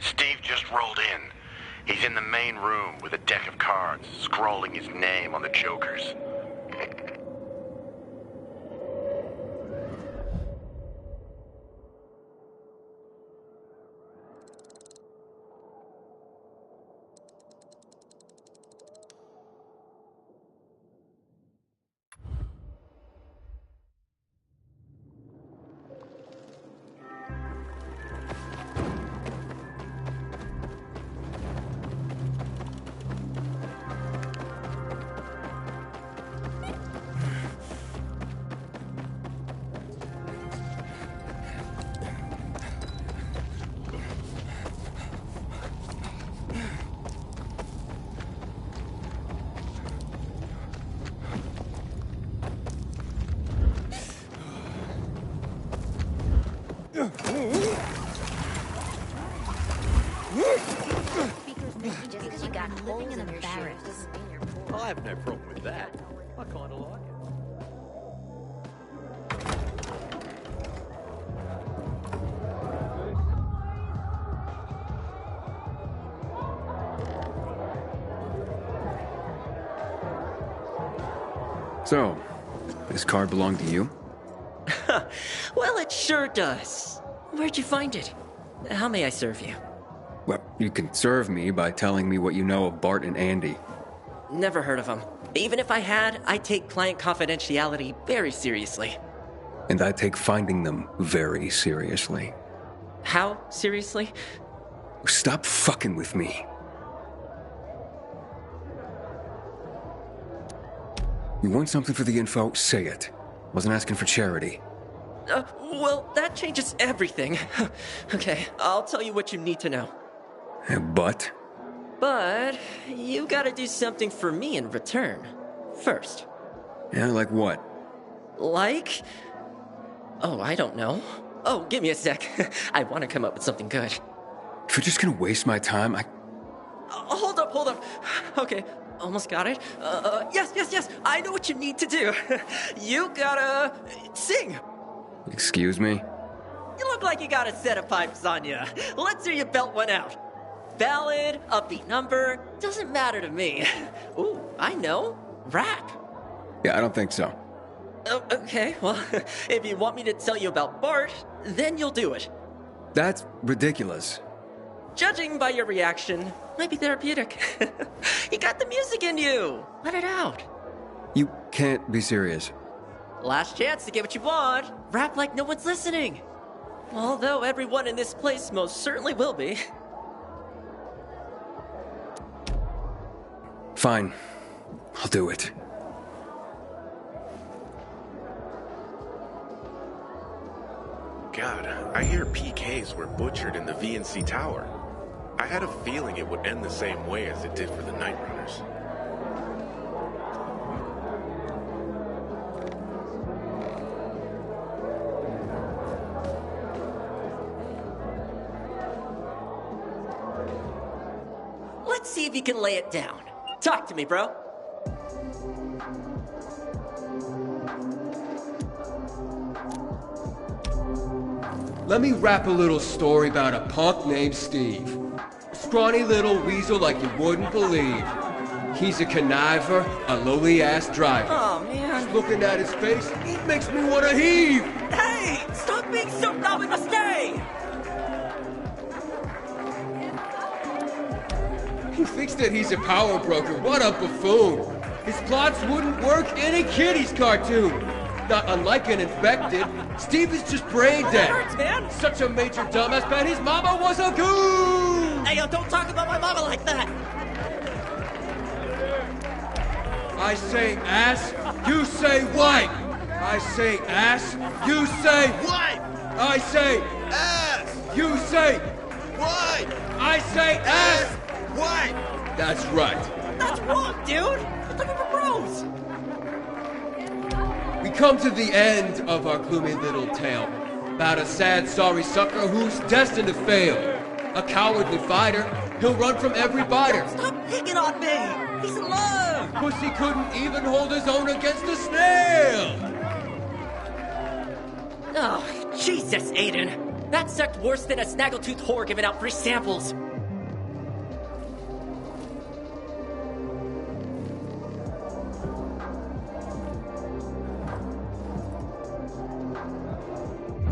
Steve just rolled in. He's in the main room with a deck of cards, scrawling his name on the jokers. Just because you got living in a barracks. I have no problem with that. I kind of like it. So, this card belong to you? Well, it sure does. Where'd you find it? How may I serve you? Well, you can serve me by telling me what you know of Bart and Andy. Never heard of them. Even if I had, I take client confidentiality very seriously. And I take finding them very seriously. How seriously? Stop fucking with me. You want something for the info? Say it. Wasn't asking for charity. Well, that changes everything. Okay, I'll tell you what you need to know. But? But you gotta do something for me in return. First. Yeah, like what? Like? Oh, I don't know. Oh, give me a sec. I want to come up with something good. If you're just gonna waste my time, Hold up. Okay, almost got it. Yes. I know what you need to do. You gotta sing. Excuse me? You look like you got a set of pipes on you. Let's hear you belt one out. Ballad, upbeat number, doesn't matter to me. Ooh, I know. Rap. Yeah, I don't think so. Okay, well, if you want me to tell you about Bart, then you'll do it. That's ridiculous. Judging by your reaction, might be therapeutic. You got the music in you. Let it out. You can't be serious. Last chance to get what you want. Rap like no one's listening. Although everyone in this place most certainly will be. Fine. I'll do it. God, I hear PKs were butchered in the VNC Tower. I had a feeling it would end the same way as it did for the Night Runners. Let's see if you can lay it down. Talk to me, bro. Let me rap a little story about a punk named Steve. Scrawny little weasel like you wouldn't believe. He's a conniver, a lowly-ass driver. Oh, man. Just looking at his face, it makes me want to heave! Hey! Stop being so loud and stay! He thinks that he's a power broker. What a buffoon! His plots wouldn't work in a kiddies cartoon. Not unlike an infected, Steve is just brain dead. That hurts, man. Such a major dumbass, man. His mama was a goon. Hey, yo, don't talk about my mama like that. I say ass, you say white. I say ass, you say white. I say ass, you say white. I say ass, white. That's right. That's wrong, dude. I thought we were bros. We come to the end of our gloomy little tale about a sad, sorry sucker who's destined to fail. A cowardly fighter, he'll run from every biter. Stop picking on me! He's in love! Pussy couldn't even hold his own against a snail! Oh, Jesus, Aiden. That sucked worse than a snaggletooth whore giving out free samples.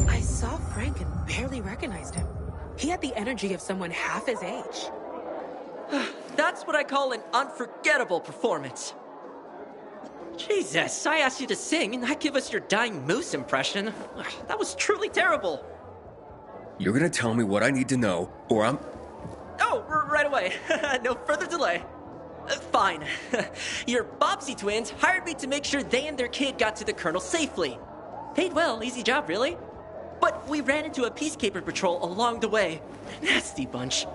I saw Frank and barely recognized him. He had the energy of someone half his age. That's what I call an unforgettable performance. Jesus, I asked you to sing and not give us your dying moose impression. That was truly terrible. You're gonna tell me what I need to know, or I'm... Oh, right away. No further delay. Fine. Your Bobbsey twins hired me to make sure they and their kid got to the Colonel safely. Paid well, easy job, really. But we ran into a peacekeeper patrol along the way. Nasty bunch.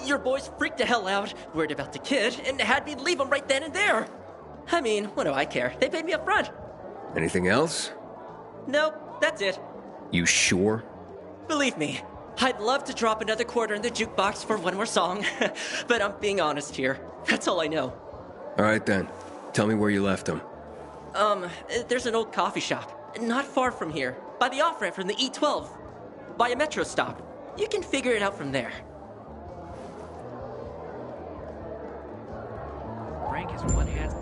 Your boys freaked the hell out, worried about the kid, and had me leave them right then and there. I mean, what do I care? They paid me up front. Anything else? Nope, that's it. You sure? Believe me, I'd love to drop another quarter in the jukebox for one more song, but I'm being honest here. That's all I know. All right then. Tell me where you left him. There's an old coffee shop, not far from here, by the off-ramp from the E12, by a metro stop. You can figure it out from there. Frank has one hand.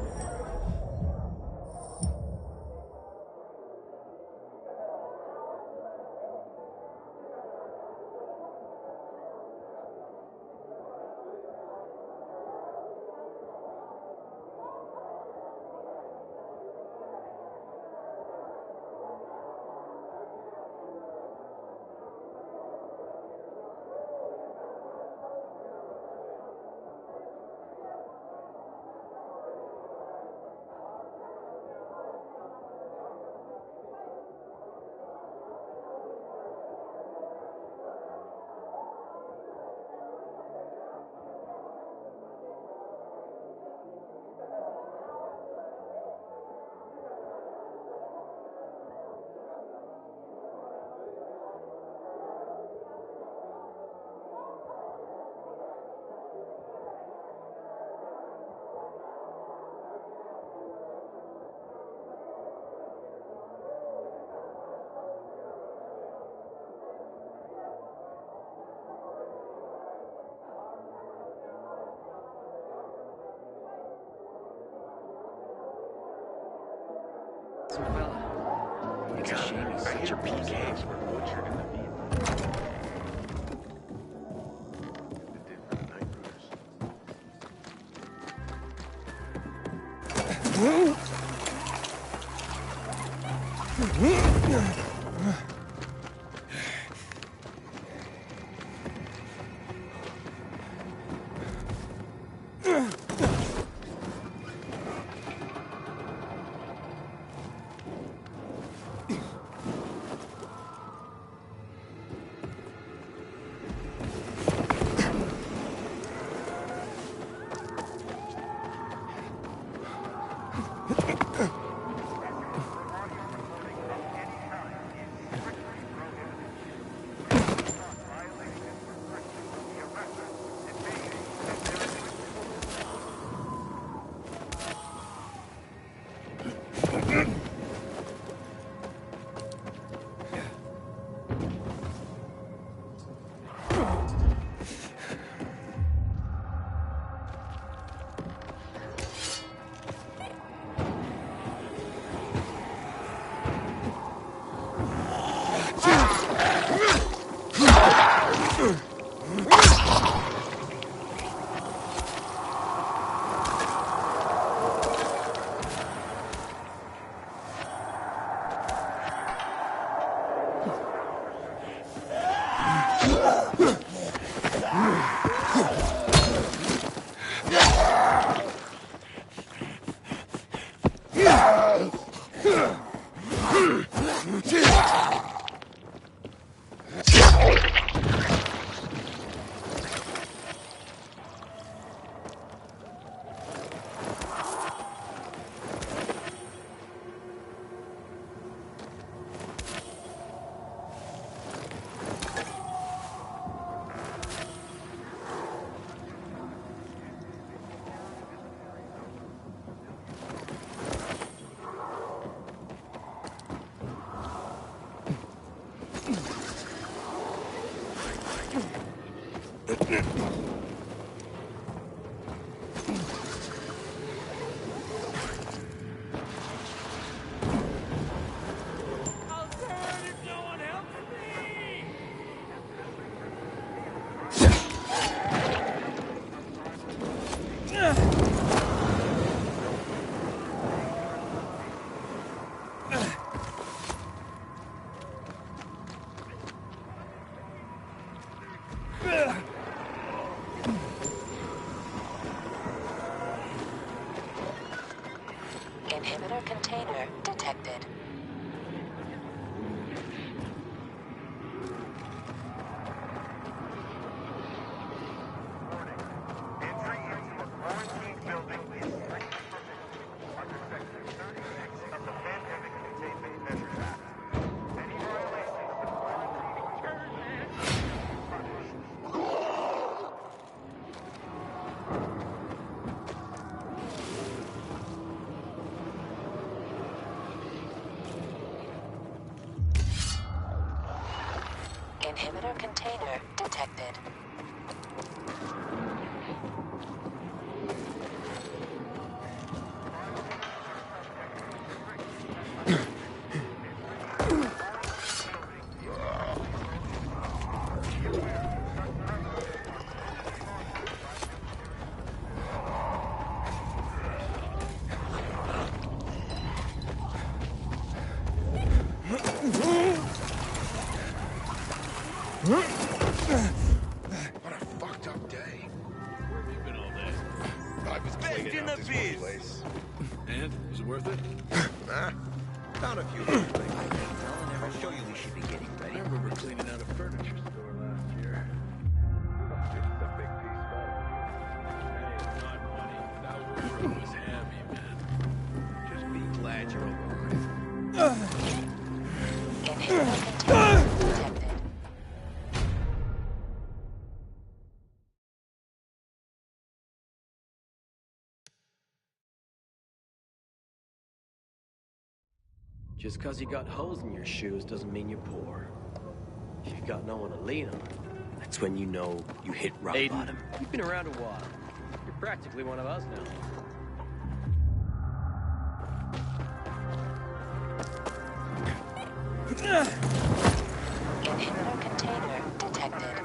Fella. It's a shame he's such a PKs were butchered in the Inhibitor container detected. What a fucked up day. Where have you been all day? I was cleaning out this one place. And? Was it worth it? Nah. Found a few things. I'll show you we should be getting ready. I remember cleaning out a furniture store last year. Just a big piece of Hey, it's not money. That room was heavy, man. Just be glad you're alive. Inhibitor container detected. Just because you got holes in your shoes doesn't mean you're poor. If you've got no one to lean on, that's when you know you hit rock bottom. You've been around a while. You're practically one of us now. Inhibitor container detected.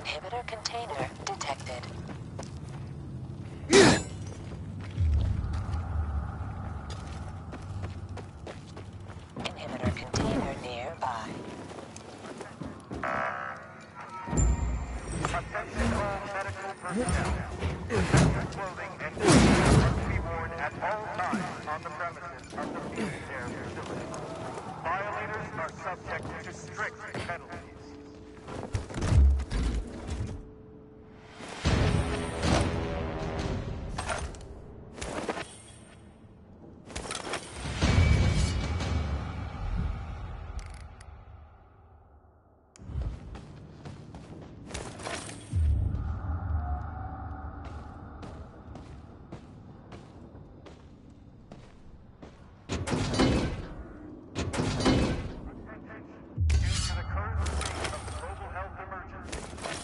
Inhibitor container detected. Inhibitor container nearby. Attention all medical personnel. Protective clothing and equipment must be worn at all times on the premises of the field care facility. Violators are subject to strict penalties.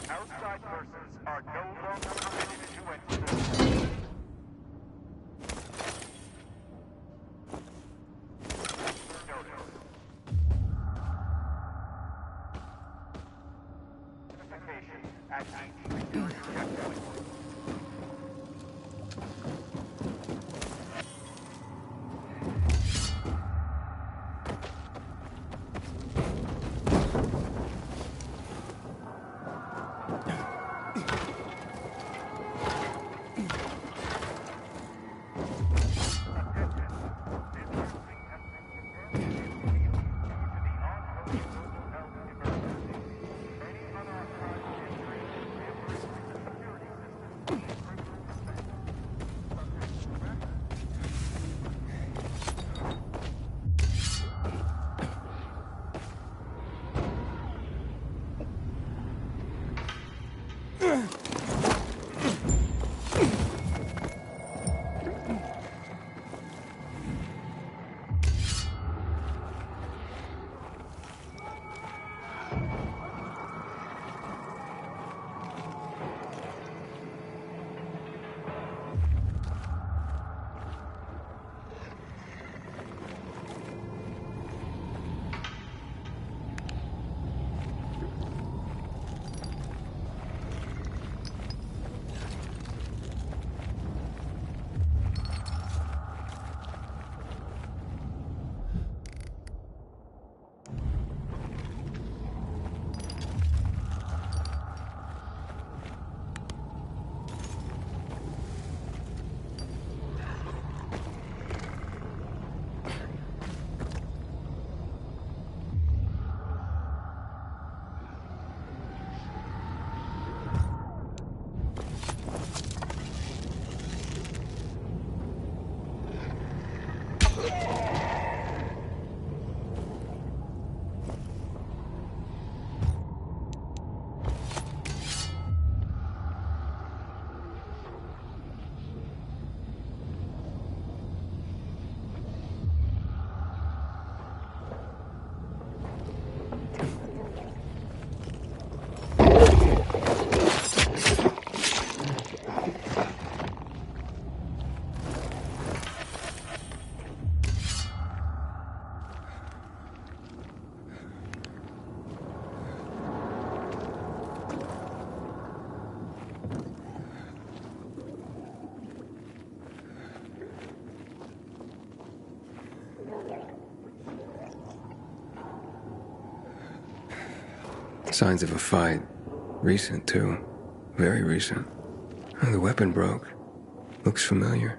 Outside persons are no longer permitted to enter the facility. Notification at each security checkpoint. Signs of a fight. Recent, too. Very recent. Oh, the weapon broke. Looks familiar.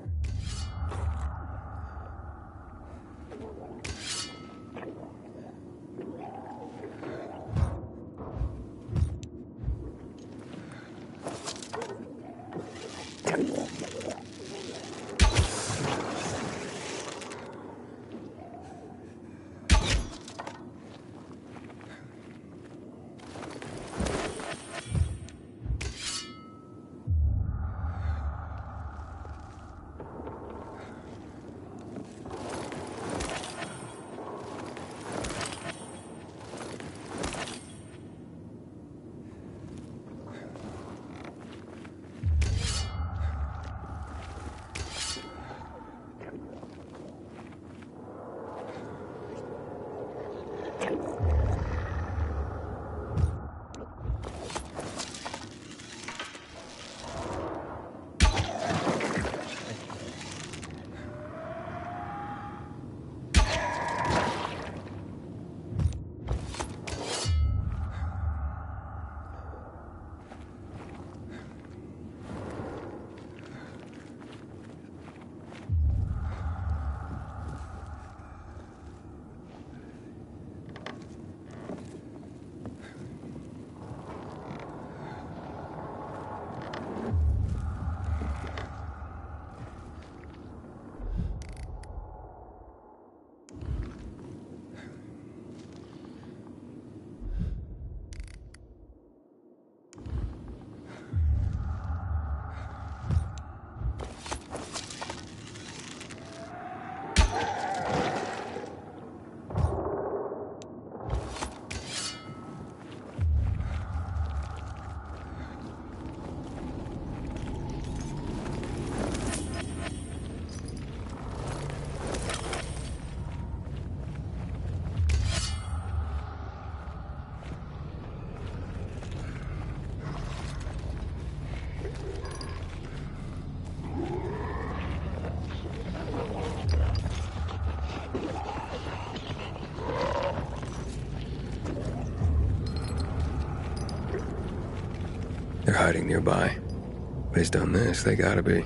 They're hiding nearby. Based on this, they gotta be.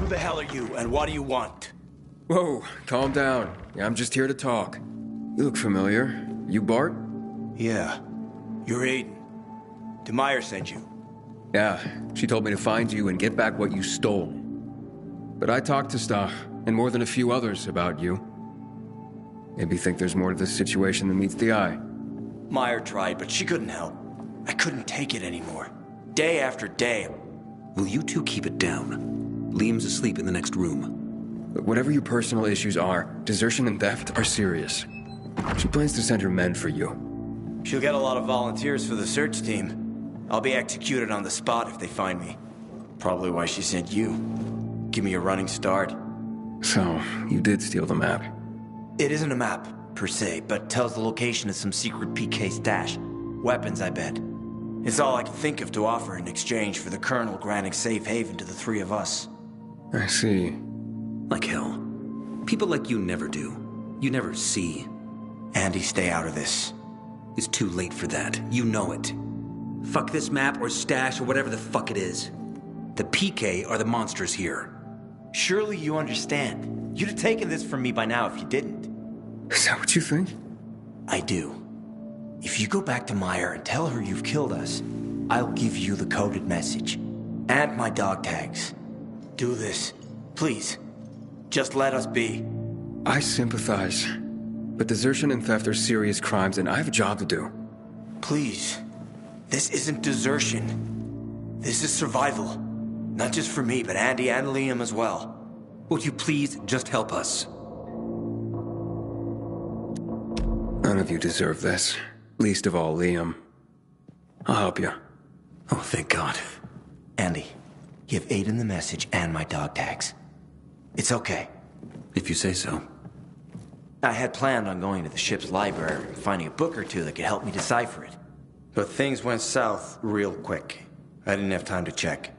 Who the hell are you, and what do you want? Whoa, calm down. I'm just here to talk. You look familiar. You Bart? Yeah. You're Aiden. Demire sent you. Yeah, she told me to find you and get back what you stole. But I talked to Stach, and more than a few others, about you. Maybe think there's more to this situation than meets the eye. Meyer tried, but she couldn't help. I couldn't take it anymore. Day after day. Will you two keep it down? Liam's asleep in the next room. But whatever your personal issues are, desertion and theft are serious. She plans to send her men for you. She'll get a lot of volunteers for the search team. I'll be executed on the spot if they find me. Probably why she sent you. Give me a running start. So, you did steal the map. It isn't a map, per se, but tells the location of some secret PK stash. Weapons, I bet. It's all I can think of to offer in exchange for the Colonel granting safe haven to the three of us. I see. Like hell. People like you never do. You never see. Andy, stay out of this. It's too late for that. You know it. Fuck this map or stash or whatever the fuck it is. The PK are the monsters here. Surely you understand. You'd have taken this from me by now if you didn't. Is that what you think? I do. If you go back to Meyer and tell her you've killed us, I'll give you the coded message. And my dog tags. Do this. Please. Just let us be. I sympathize. But desertion and theft are serious crimes, and I have a job to do. Please. This isn't desertion. This is survival. Not just for me, but Andy and Liam as well. Would you please just help us? None of you deserve this. Least of all, Liam. I'll help you. Oh, thank God. Andy, give Aiden the message and my dog tags. It's okay. If you say so. I had planned on going to the ship's library and finding a book or two that could help me decipher it. But things went south real quick. I didn't have time to check.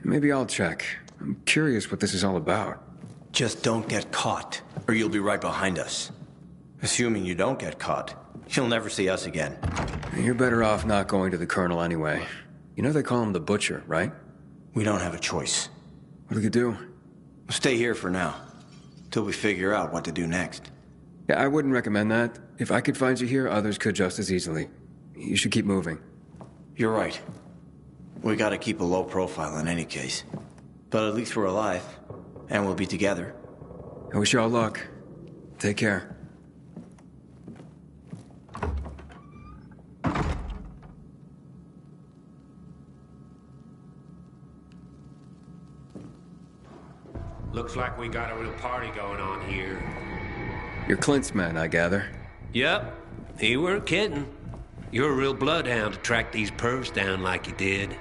Maybe I'll check. I'm curious what this is all about. Just don't get caught, or you'll be right behind us. Assuming you don't get caught, you'll never see us again. You're better off not going to the Colonel anyway. You know they call him the Butcher, right? We don't have a choice. What do you do? We'll stay here for now, till we figure out what to do next. Yeah, I wouldn't recommend that. If I could find you here, others could just as easily. You should keep moving. You're right. We gotta keep a low profile in any case. But at least we're alive, and we'll be together. I wish you all luck. Take care. Looks like we got a real party going on here. You're Clint's man, I gather. Yep, he weren't kidding. You're a real bloodhound to track these pervs down like you did.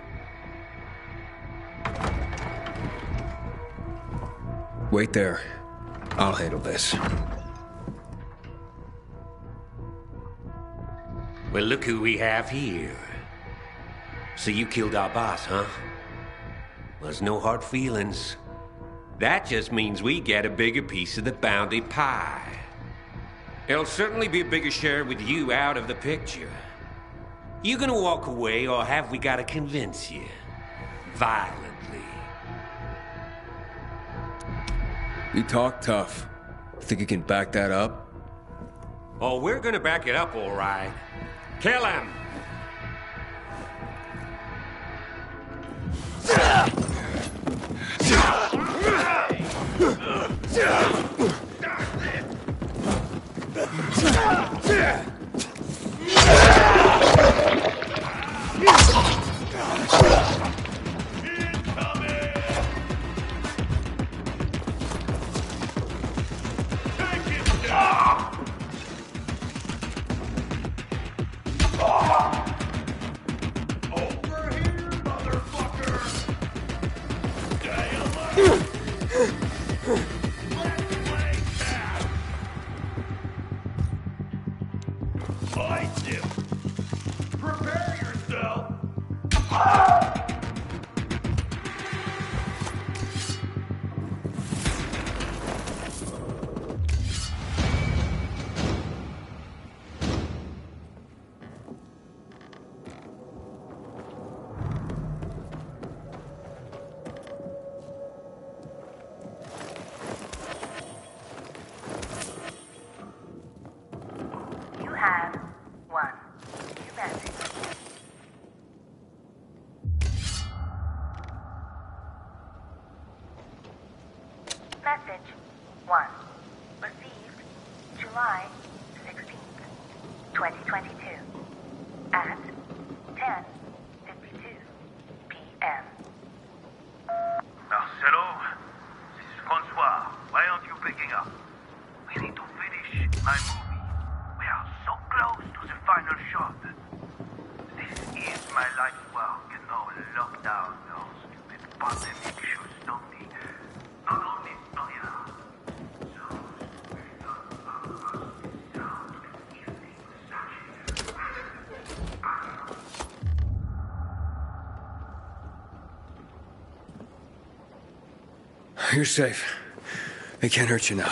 Wait there. I'll handle this. Well, look who we have here. So you killed our boss, huh? There's no hard feelings. That just means we get a bigger piece of the bounty pie. It'll certainly be a bigger share with you out of the picture. You gonna walk away, or have we gotta convince you? Violently. You talk tough. Think you can back that up? Oh, we're gonna back it up, all right. Kill him! Message 1. Received July 16th, 2022 at 10:52 p.m. Marcelo, picking up. We need to finish my movie. We are so close to the final shot. This is my life work, and no lockdown, no stupid pandemic should stop me. Not only Victoria. You're safe. They can't hurt you now.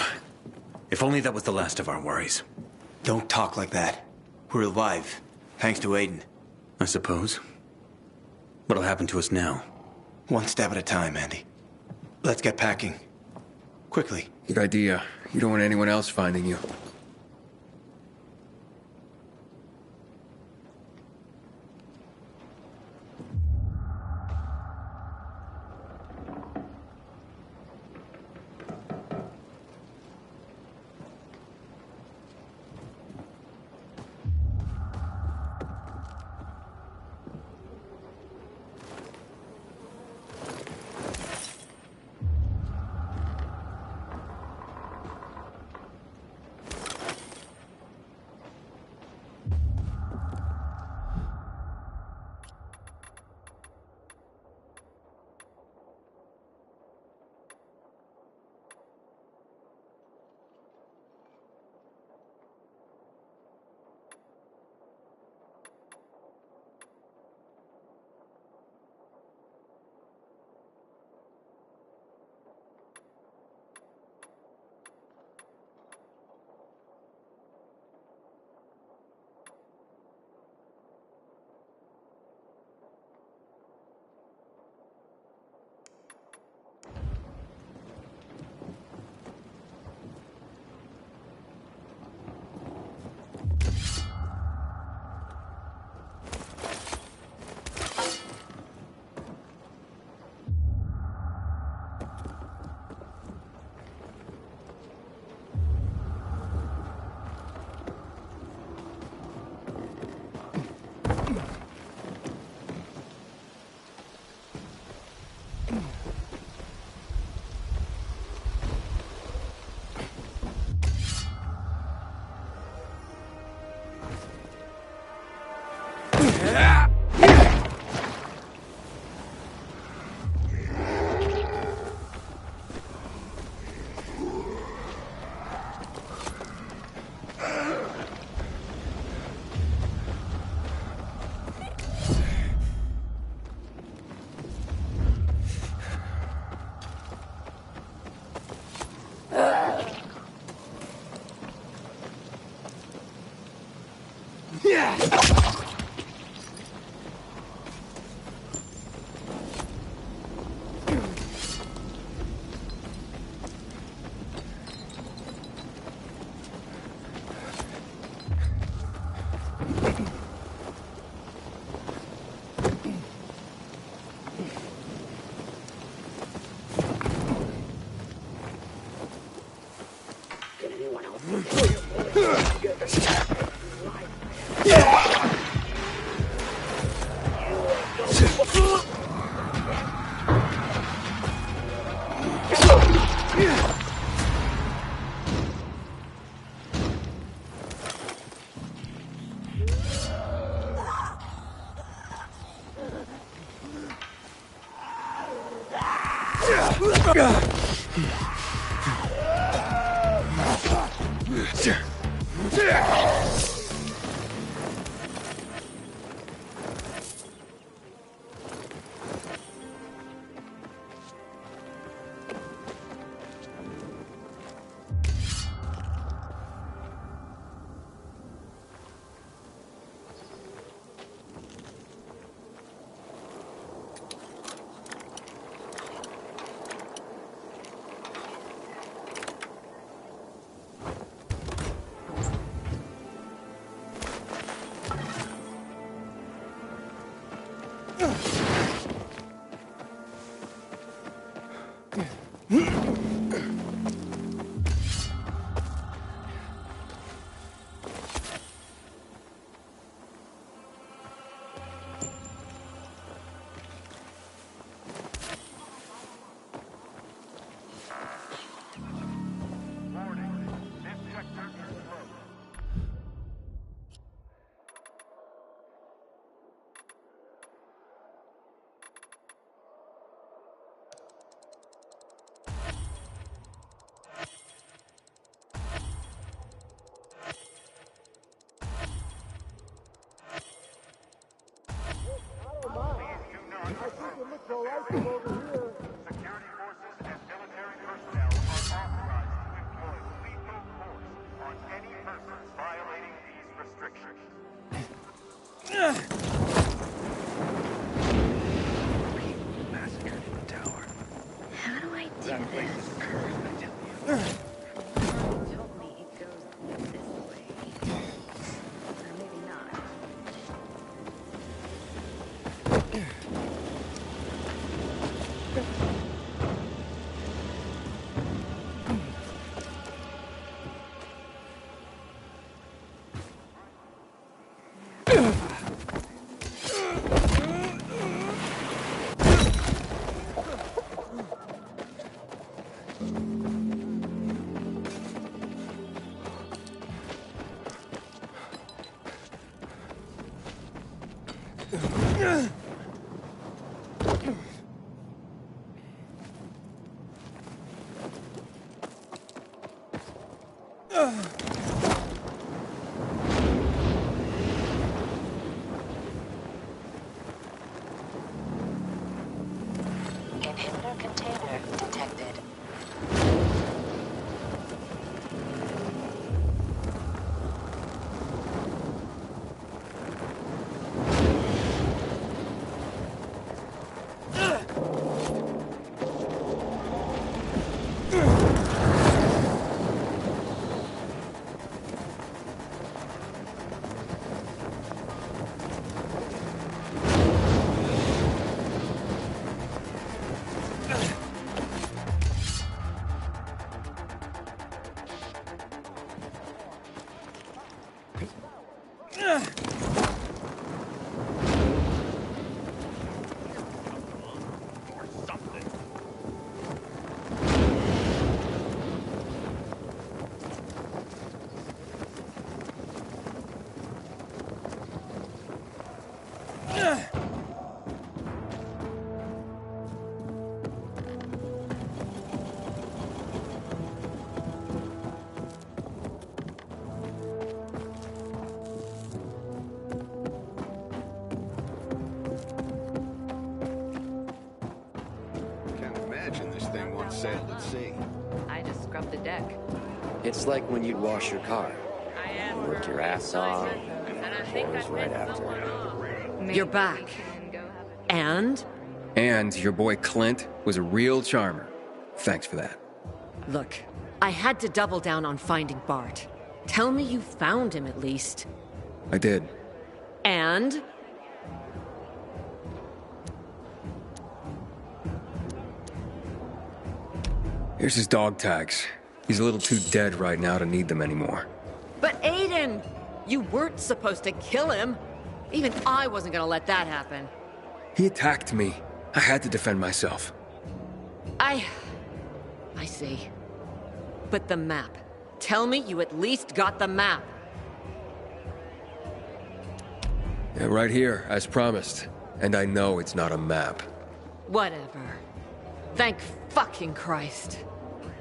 If only that was the last of our worries. Don't talk like that. We're alive, thanks to Aiden. I suppose. What'll happen to us now? One step at a time, Andy. Let's get packing. Quickly. Good idea. You don't want anyone else finding you. Security forces and military personnel are authorized to employ lethal force on any persons violating these restrictions. Massacred in the tower. How do I do That place this? is cursed, I tell you. He told me it goes this way. Or maybe not. Inhibitor container detected. Can't imagine this thing once sailed at sea. I just scrubbed the deck. It's like when you'd wash your car. You work your ass off, chores right after. You're back. And? And your boy Clint was a real charmer. Thanks for that. Look, I had to double down on finding Bart. Tell me you found him at least. I did. And? Here's his dog tags. He's a little too dead right now to need them anymore. But Aiden! You weren't supposed to kill him. Even I wasn't gonna let that happen. He attacked me. I had to defend myself. I see. But the map. Tell me you at least got the map. Yeah, right here, as promised. And I know it's not a map. Whatever. Thank fucking Christ.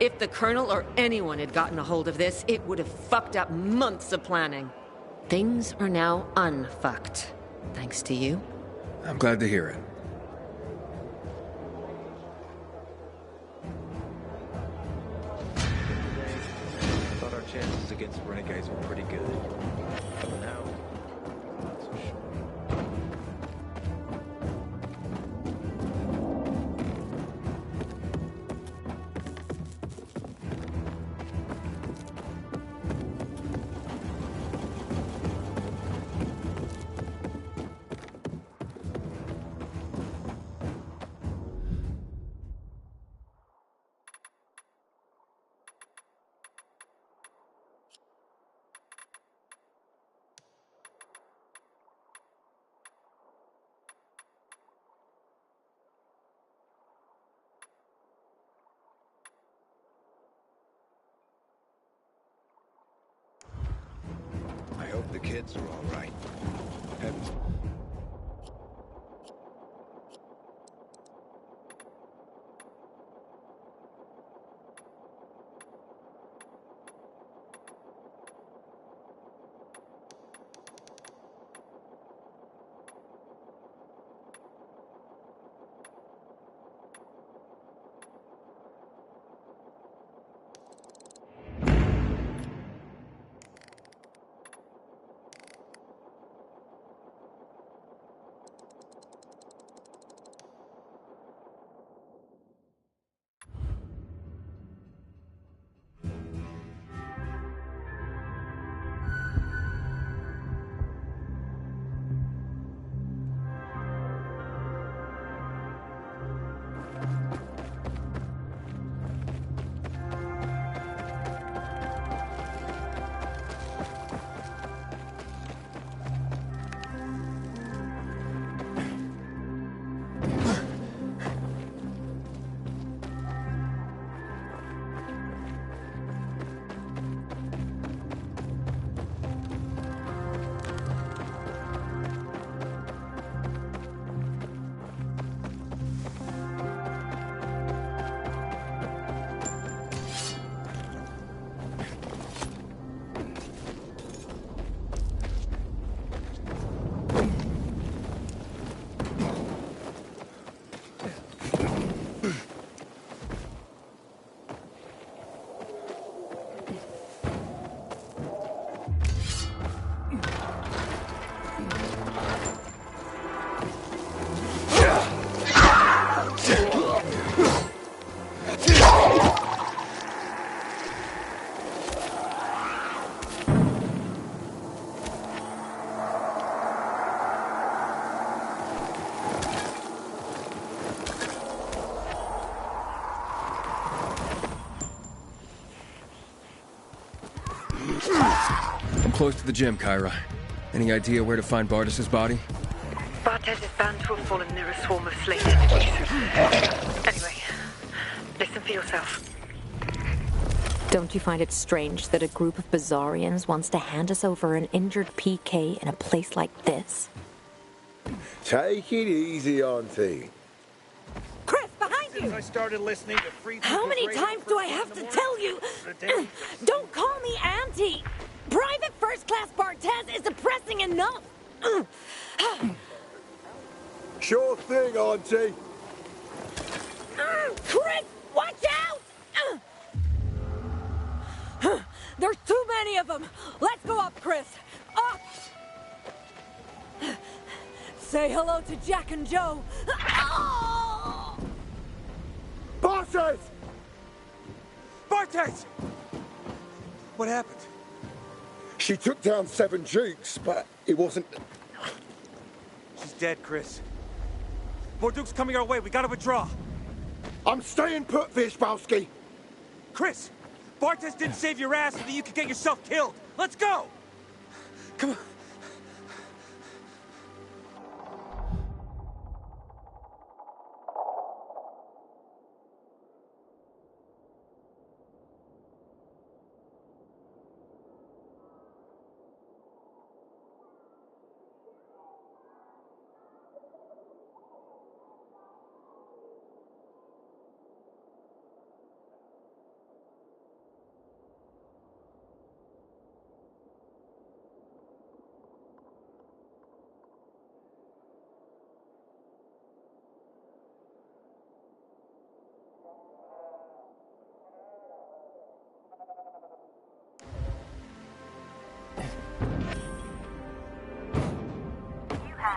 If the Colonel or anyone had gotten a hold of this, it would have fucked up months of planning. Things are now unfucked. Thanks to you. I'm glad to hear it. Thought our chances against renegades were pretty good. But now, not so sure. I hope the kids are all right. Heavens. close to the gym, Kyra. Any idea where to find Bartis's body? Bartes is bound to have fallen near a swarm of slain entities. Anyway, listen for yourself. Don't you find it strange that a group of Bazarians wants to hand us over an injured PK in a place like this? Take it easy, Auntie. Chris, behind you! Since I started listening to free How many times do I have to tell you? Don't call me Auntie! Private First Class Bartez is depressing enough! Sure thing, Auntie. Chris, watch out! There's too many of them! Let's go up, Chris! Up! Say hello to Jack and Joe! Bartes! Bartes! What happened? She took down 7 Dukes, but it wasn't... She's dead, Chris. More Dukes coming our way. We gotta withdraw. I'm staying put, Vishbowski. Chris! Bartes didn't save your ass so that you could get yourself killed. Let's go! Come on.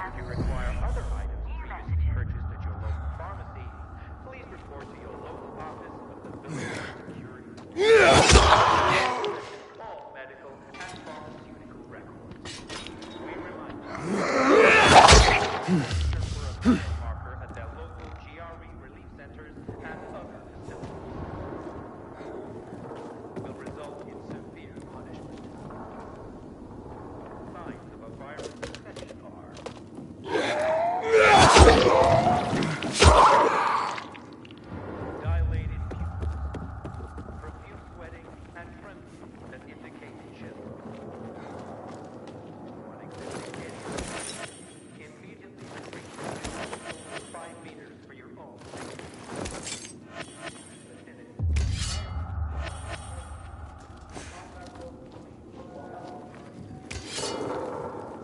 If you require other items for you to be purchased at your local pharmacy, please report to your local office of the Village of Security. All medical and pharmaceutical records. We remind you for a marker at their local GRE relief centers and other facilities. Will result in severe punishment. Signs of a virus infection are dilated pupils, profuse sweating, and trembling that indicate chill. On exhibiting any immediately retreat 5 meters for your own safety.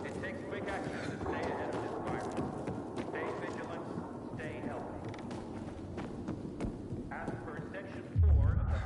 It takes quick action to stay ahead of this virus. Stay vigilant, stay healthy. As per Section 4 of the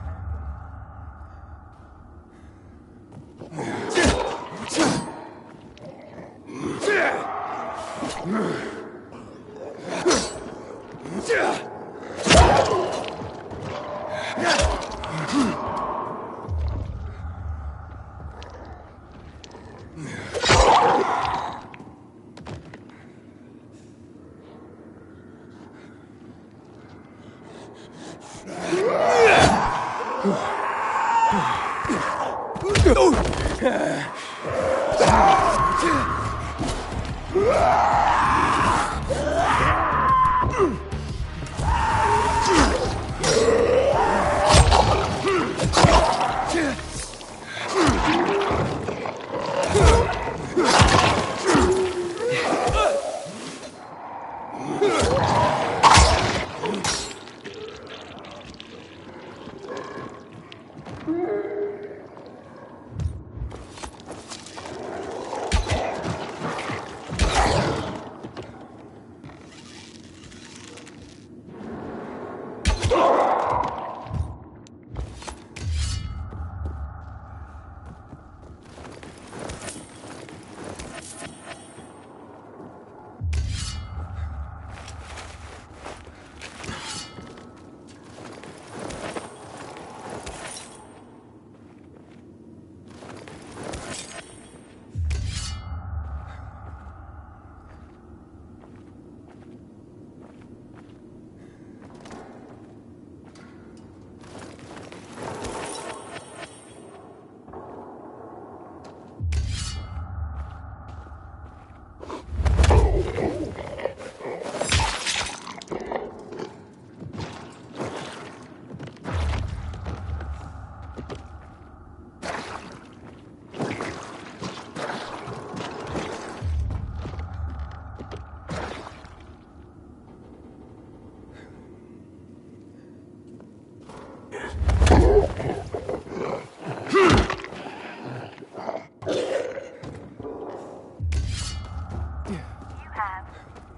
have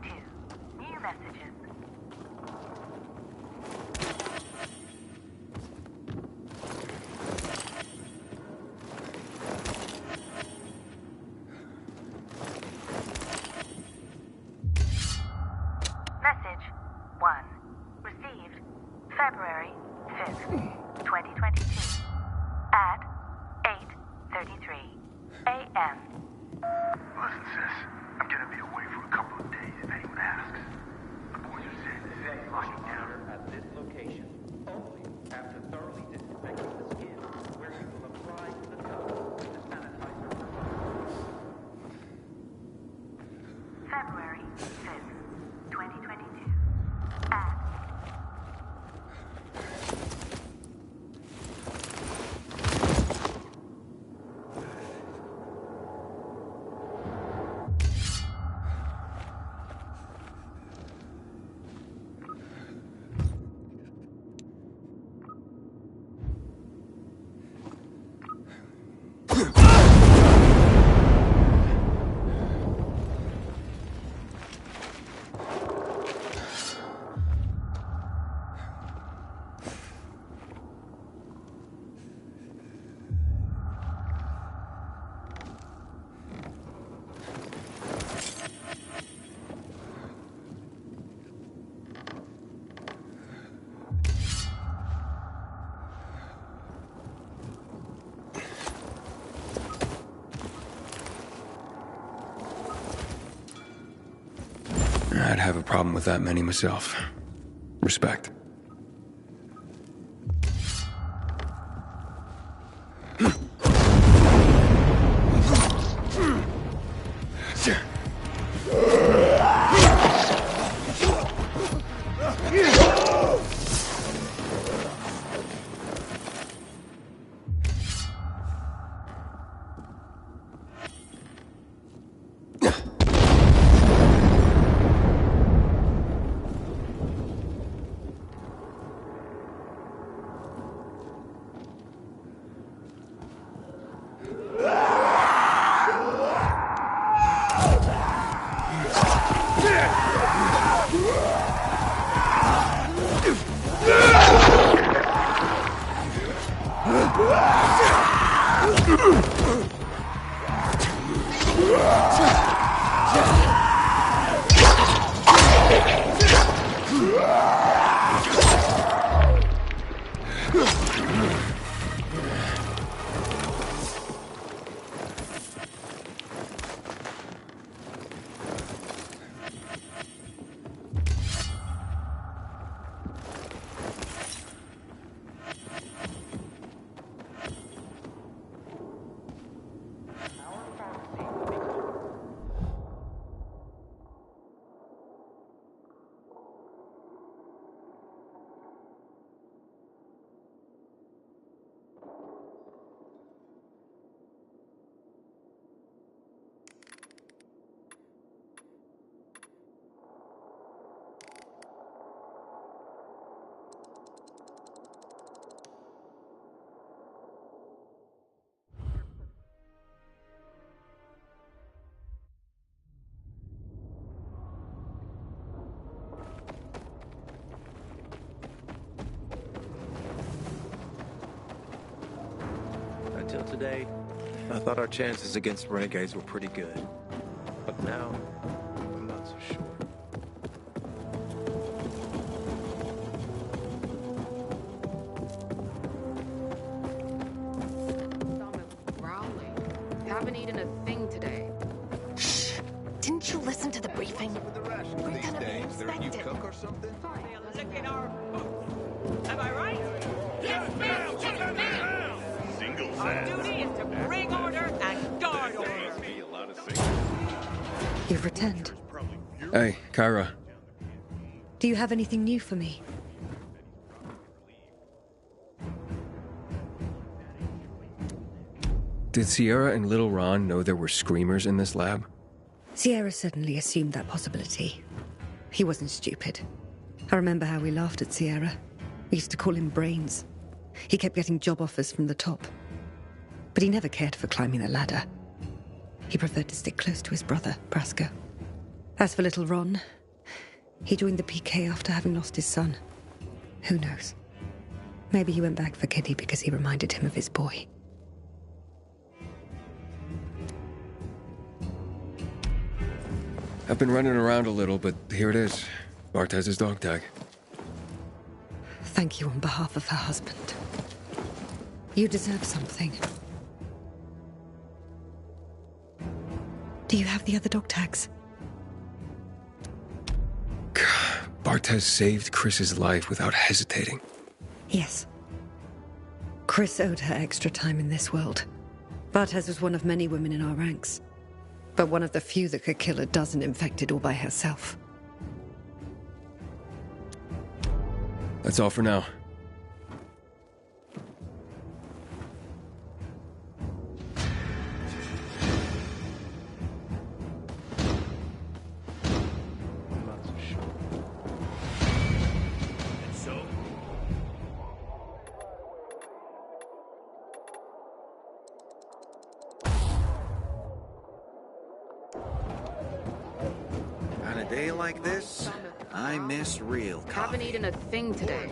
2 new messages. Message 1. Received February 5th, 2022 at 8:33 a.m. Listen, sis, I'm gonna be away for a couple of days if anyone asks. The boys are saying the same locking down At this location, only after thoroughly disinfecting the skin, where you will apply to the tongue the sanitizer. February 5th, 2022 at I'd have a problem with that many myself. Respect. Until today, I thought our chances against renegades were pretty good. But now, I'm not so sure. Growling. Haven't eaten a thing today. Shh! Didn't you listen to the briefing? We're These gonna be days, they're a new inspected. cook or something? Look at our boots. Am I right? Yes, ma'am. Yes, ma'am. Singles Our duty is to bring order and guard order. You've returned. Hey, Kyra. Do you have anything new for me? Did Sierra and Little Ron know there were screamers in this lab? Sierra certainly assumed that possibility. He wasn't stupid. I remember how we laughed at Sierra. We used to call him Brains. He kept getting job offers from the top. But he never cared for climbing the ladder. He preferred to stick close to his brother, Brasco. As for little Ron, he joined the PK after having lost his son. Who knows? Maybe he went back for Kitty because he reminded him of his boy. I've been running around a little, but here it is. Bartez's dog tag. Thank you on behalf of her husband. You deserve something. Do you have the other dog tags? Bartez saved Chris's life without hesitating. Yes. Chris owed her extra time in this world. Bartez was one of many women in our ranks, but one of the few that could kill a dozen infected all by herself. That's all for now. On a day like this, I miss real coffee. Haven't eaten a thing today.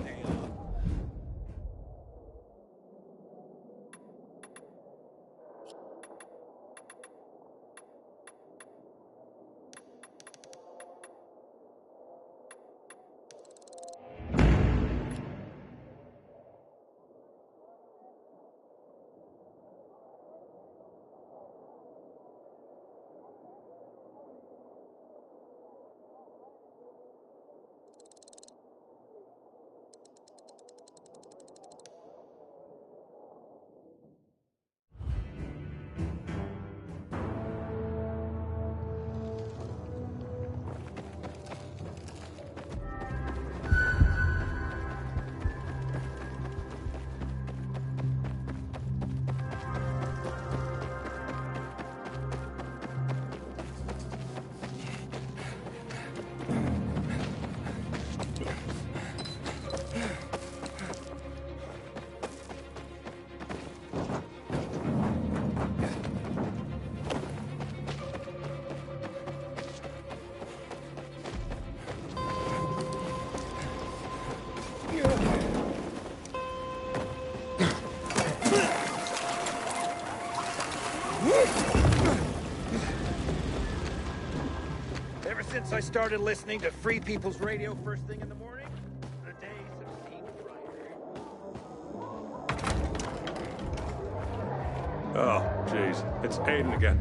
Ever since I started listening to Free People's Radio first thing in the morning, the days have seemed brighter. Oh, jeez. It's Aiden again.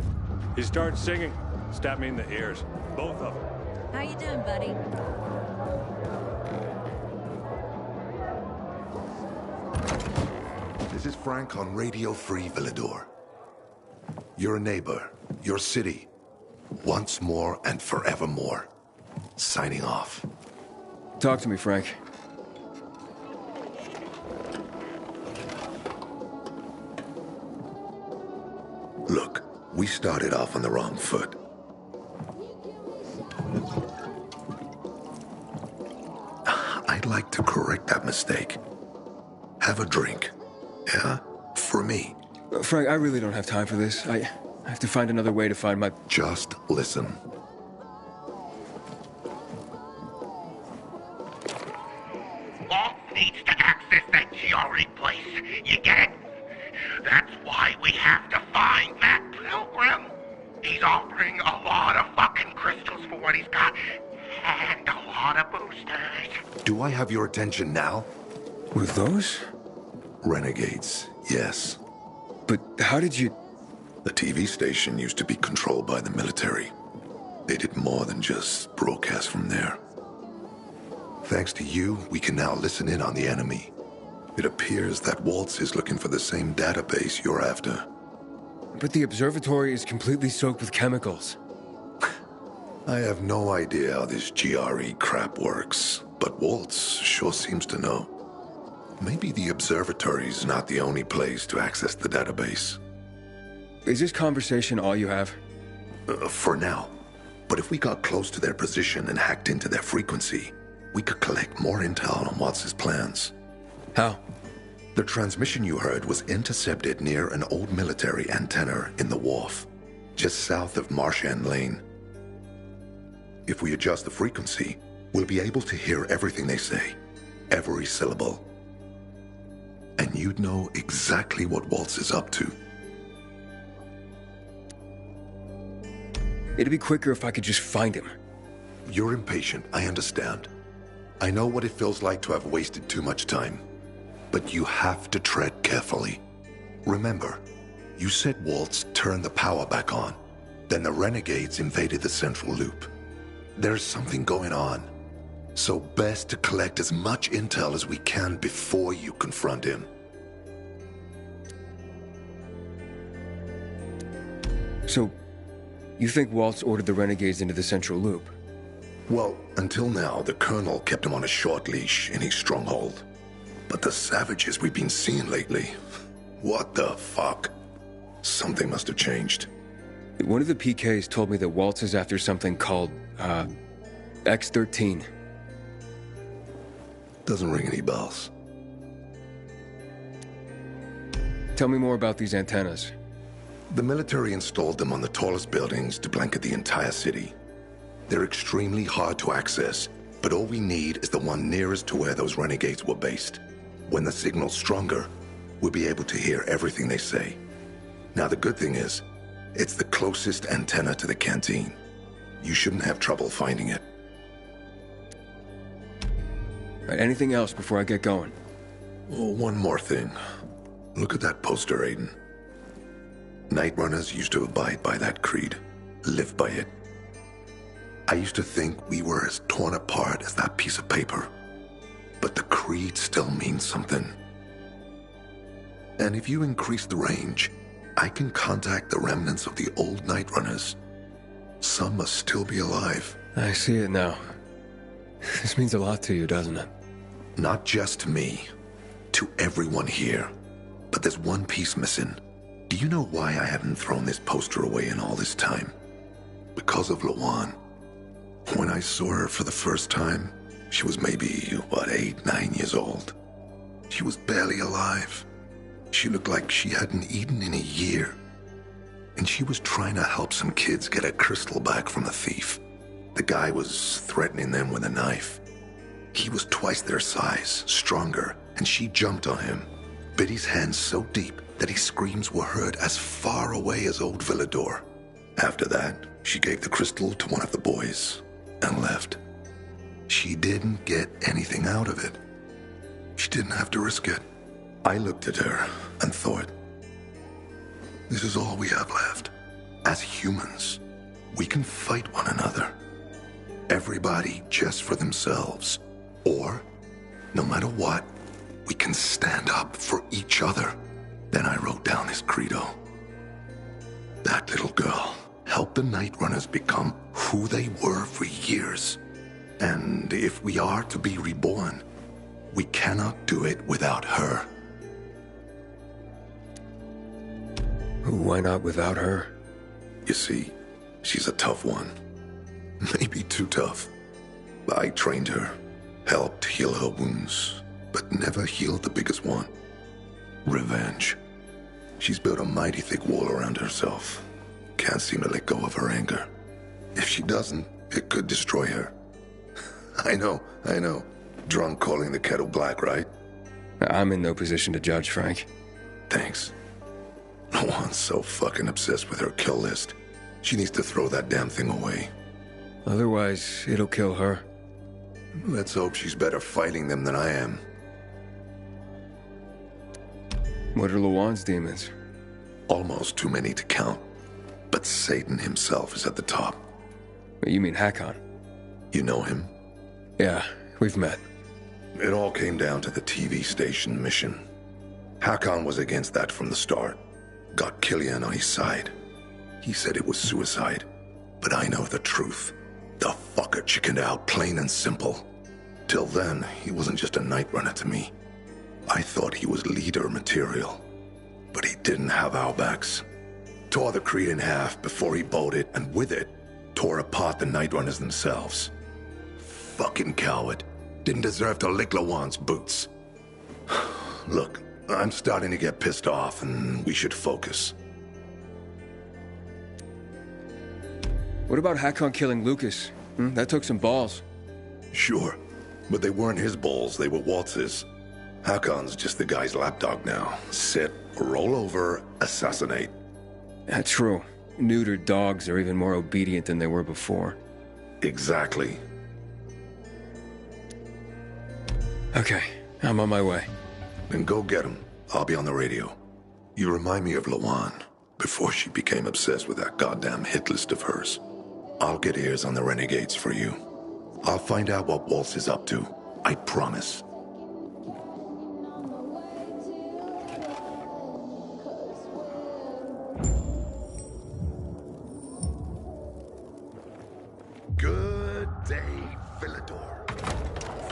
He started singing. Stabbed me in the ears. Both of them. How you doing, buddy? This is Frank on Radio Free Villador. Your neighbor, your city, once more and forevermore. Signing off. Talk to me, Frank. Look, we started off on the wrong foot. I'd like to correct that mistake. Have a drink. Yeah? For me. Frank, I really don't have time for this. I have to find another way to find my... Just listen. Walt needs to access that GRE place. You get it? That's why we have to find that pilgrim. He's offering a lot of fucking crystals for what he's got. And a lot of boosters. Do I have your attention now? With those? Renegades, yes. But how did you... The TV station used to be controlled by the military. They did more than just broadcast from there. Thanks to you, we can now listen in on the enemy. It appears that Waltz is looking for the same database you're after. But the observatory is completely soaked with chemicals. I have no idea how this GRE crap works, but Waltz sure seems to know. Maybe the observatory's not the only place to access the database. Is this conversation all you have? For now. But if we got close to their position and hacked into their frequency, we could collect more intel on Watts' plans. How? The transmission you heard was intercepted near an old military antenna in the wharf, just south of Marsh End Lane. If we adjust the frequency, we'll be able to hear everything they say, every syllable. And you'd know exactly what Waltz is up to. It'd be quicker if I could just find him. You're impatient, I understand. I know what it feels like to have wasted too much time. But you have to tread carefully. Remember, you said Waltz turned the power back on. Then the renegades invaded the central loop. There's something going on. So best to collect as much intel as we can before you confront him. So, you think Waltz ordered the renegades into the central loop? Well, until now, the Colonel kept him on a short leash in his stronghold. But the savages we've been seeing lately, what the fuck? Something must have changed. One of the PKs told me that Waltz is after something called, X-13. Doesn't ring any bells. Tell me more about these antennas. The military installed them on the tallest buildings to blanket the entire city. They're extremely hard to access, but all we need is the one nearest to where those renegades were based. When the signal's stronger, we'll be able to hear everything they say. Now the good thing is, it's the closest antenna to the canteen. You shouldn't have trouble finding it. Right, anything else before I get going? Oh, one more thing. Look at that poster, Aiden. Night Runners used to abide by that creed, live by it. I used to think we were as torn apart as that piece of paper. But the creed still means something. And if you increase the range, I can contact the remnants of the old Night Runners. Some must still be alive. I see it now. This means a lot to you, doesn't it? Not just to me, to everyone here. But there's one piece missing. Do you know why I haven't thrown this poster away in all this time? Because of Lawan. When I saw her for the first time, she was maybe, 8, 9 years old. She was barely alive. She looked like she hadn't eaten in a year. And she was trying to help some kids get a crystal back from a thief. The guy was threatening them with a knife. He was twice their size, stronger, and she jumped on him, bit his hands so deep that his screams were heard as far away as Old Villador. After that, she gave the crystal to one of the boys and left. She didn't get anything out of it. She didn't have to risk it. I looked at her and thought, this is all we have left. As humans, we can fight one another. Everybody just for themselves. Or, no matter what, we can stand up for each other. Then I wrote down this credo. That little girl helped the Night Runners become who they were for years. And if we are to be reborn, we cannot do it without her. Why not without her? You see, she's a tough one. Maybe too tough. I trained her, helped heal her wounds, but never healed the biggest one. Revenge. She's built a mighty thick wall around herself. Can't seem to let go of her anger. If she doesn't, it could destroy her. I know. Drunk calling the kettle black, right? I'm in no position to judge, Frank. Thanks. No one's so fucking obsessed with her kill list. She needs to throw that damn thing away. Otherwise, it'll kill her. Let's hope she's better fighting them than I am. What are Lawan's demons? Almost too many to count. But Satan himself is at the top. You mean Hakon? You know him? Yeah, we've met. It all came down to the TV station mission. Hakon was against that from the start. Got Killian on his side. He said it was suicide. But I know the truth. The fucker chickened out, plain and simple. Till then, he wasn't just a night runner to me. I thought he was leader material. But he didn't have our backs. Tore the Creed in half before he bolted, and with it, tore apart the Night Runners themselves. Fucking coward. Didn't deserve to lick Lawan's boots. Look, I'm starting to get pissed off, and we should focus. What about Hakon killing Lucas? That took some balls. Sure, but they weren't his balls, they were Waltz's. Hakon's just the guy's lapdog now. Sit, roll over, assassinate. That's true. Neutered dogs are even more obedient than they were before. Exactly. Okay, I'm on my way. Then go get him. I'll be on the radio. You remind me of Lawan, before she became obsessed with that goddamn hit list of hers. I'll get ears on the renegades for you. I'll find out what Waltz is up to. I promise. Good day, Villador.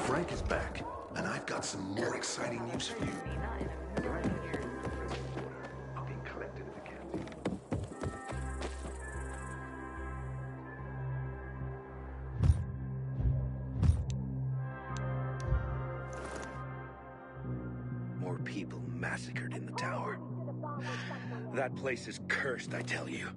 Frank is back, and I've got some more exciting news for you. I'll be collected at the canteen. More people massacred in the tower. That place is cursed, I tell you.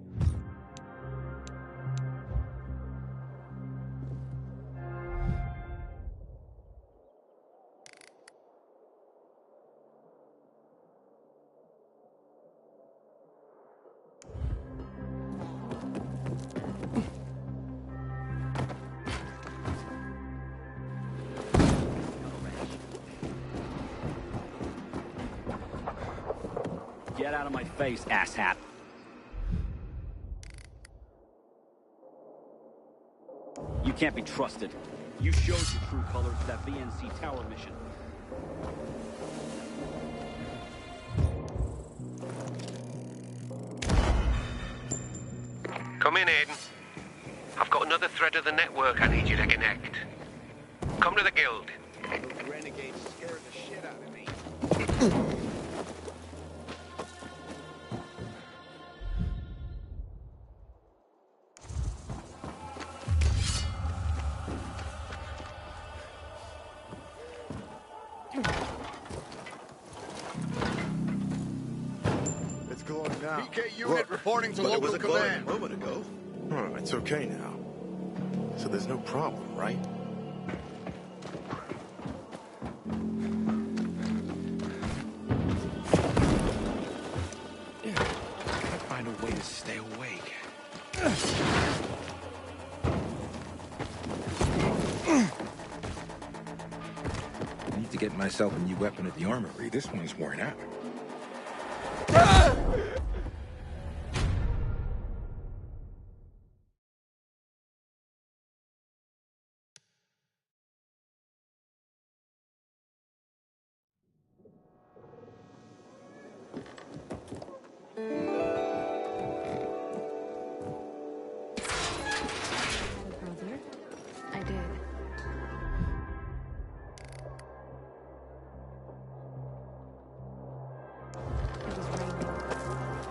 Get out of my face, asshat. You can't be trusted. You showed your true colors at that VNC tower mission. Come in, Aiden. I've got another thread of the network I need you to connect. Come to the guild. Those renegades scared the shit out of me. It's glowing now. PK unit reporting to local command. A moment ago. Oh, it's okay now. So there's no problem, right? Yeah, gotta find a way to stay awake. I need to get myself a new weapon at the armory. This one's worn out. Brother? I did. It was raining.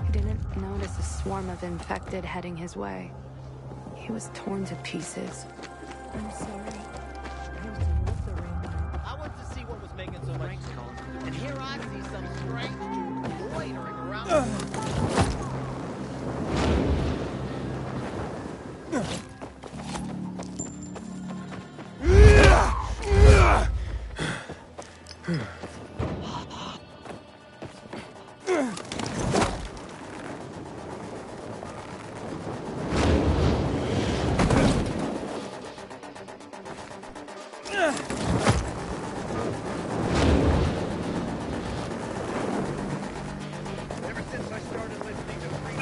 He didn't notice a swarm of infected heading his way. He was torn to pieces. I'm sorry. I went to see what was making so much noise, and here I see some strange dude loitering around. Ever since I started listening to free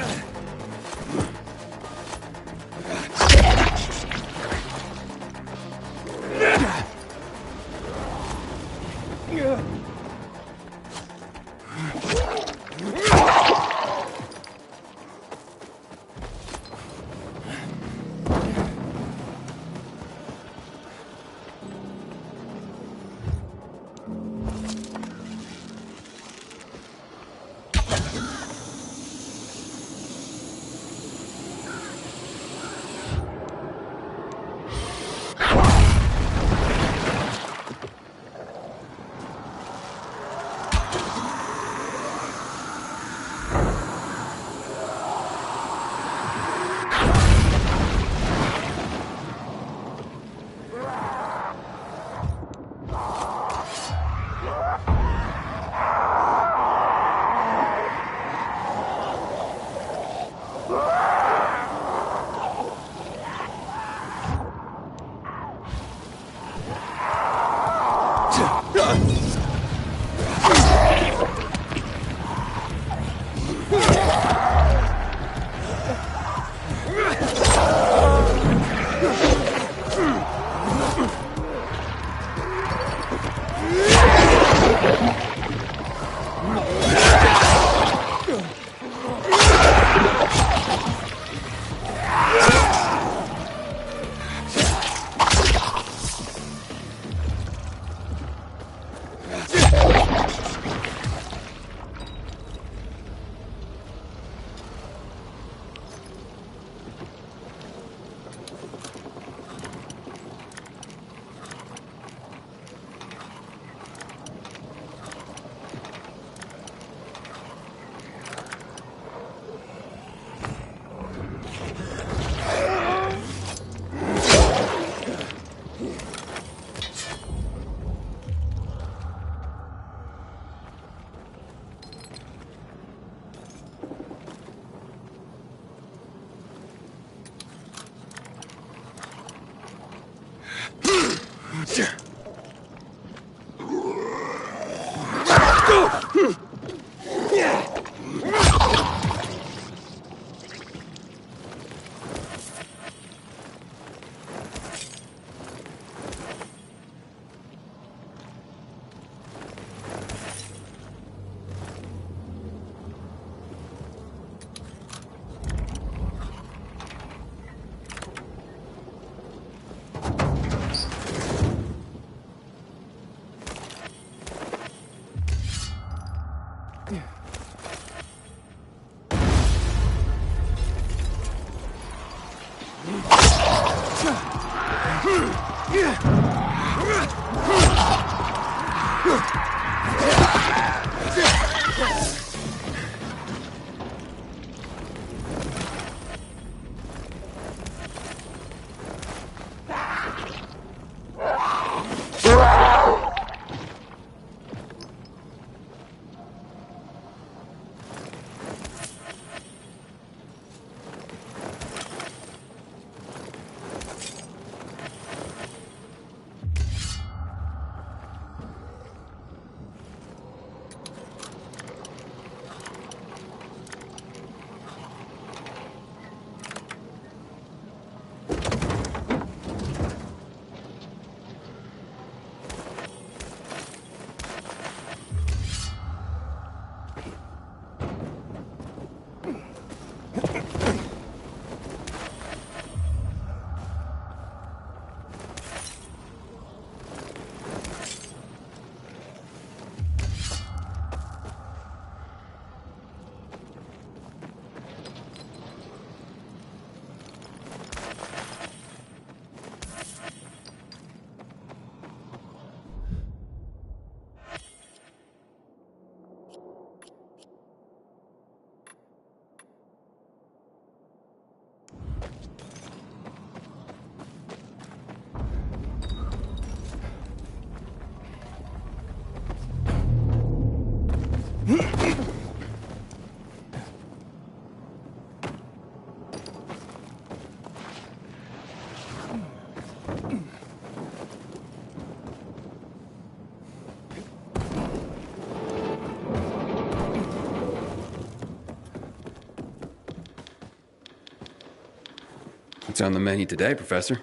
What's on the menu today, Professor?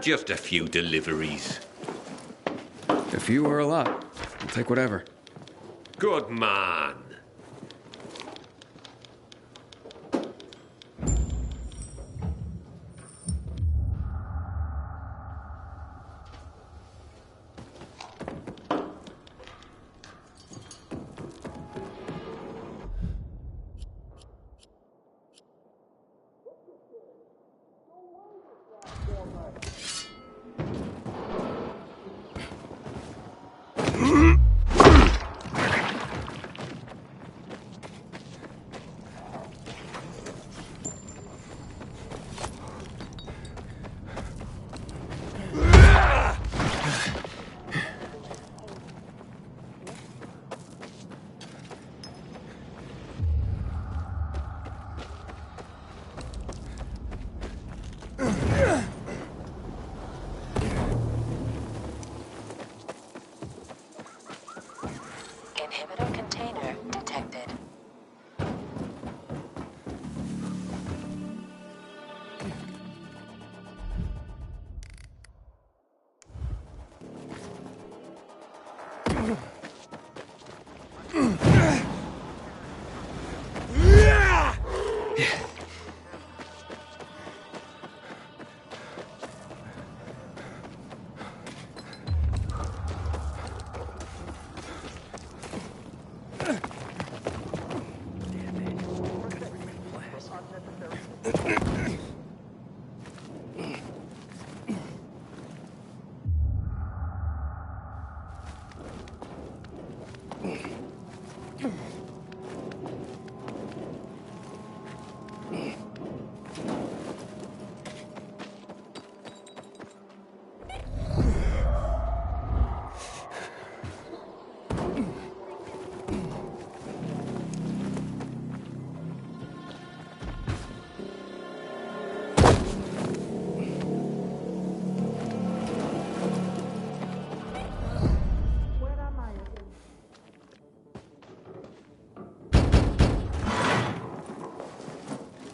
Just a few deliveries. A few or a lot? I'll take whatever. Good man. Inhibitor container detected.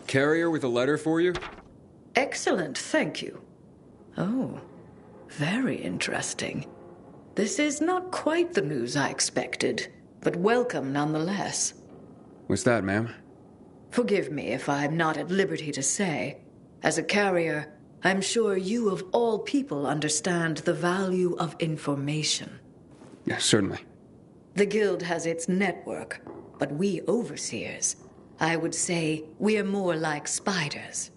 Carrier with a letter for you? Excellent, thank you. Oh, very interesting. This is not quite the news I expected, but welcome nonetheless. What's that, ma'am? Forgive me if I'm not at liberty to say. As a carrier, I'm sure you of all people understand the value of information. Yeah, certainly. The Guild has its network, but we overseers, I would say we are more like spiders.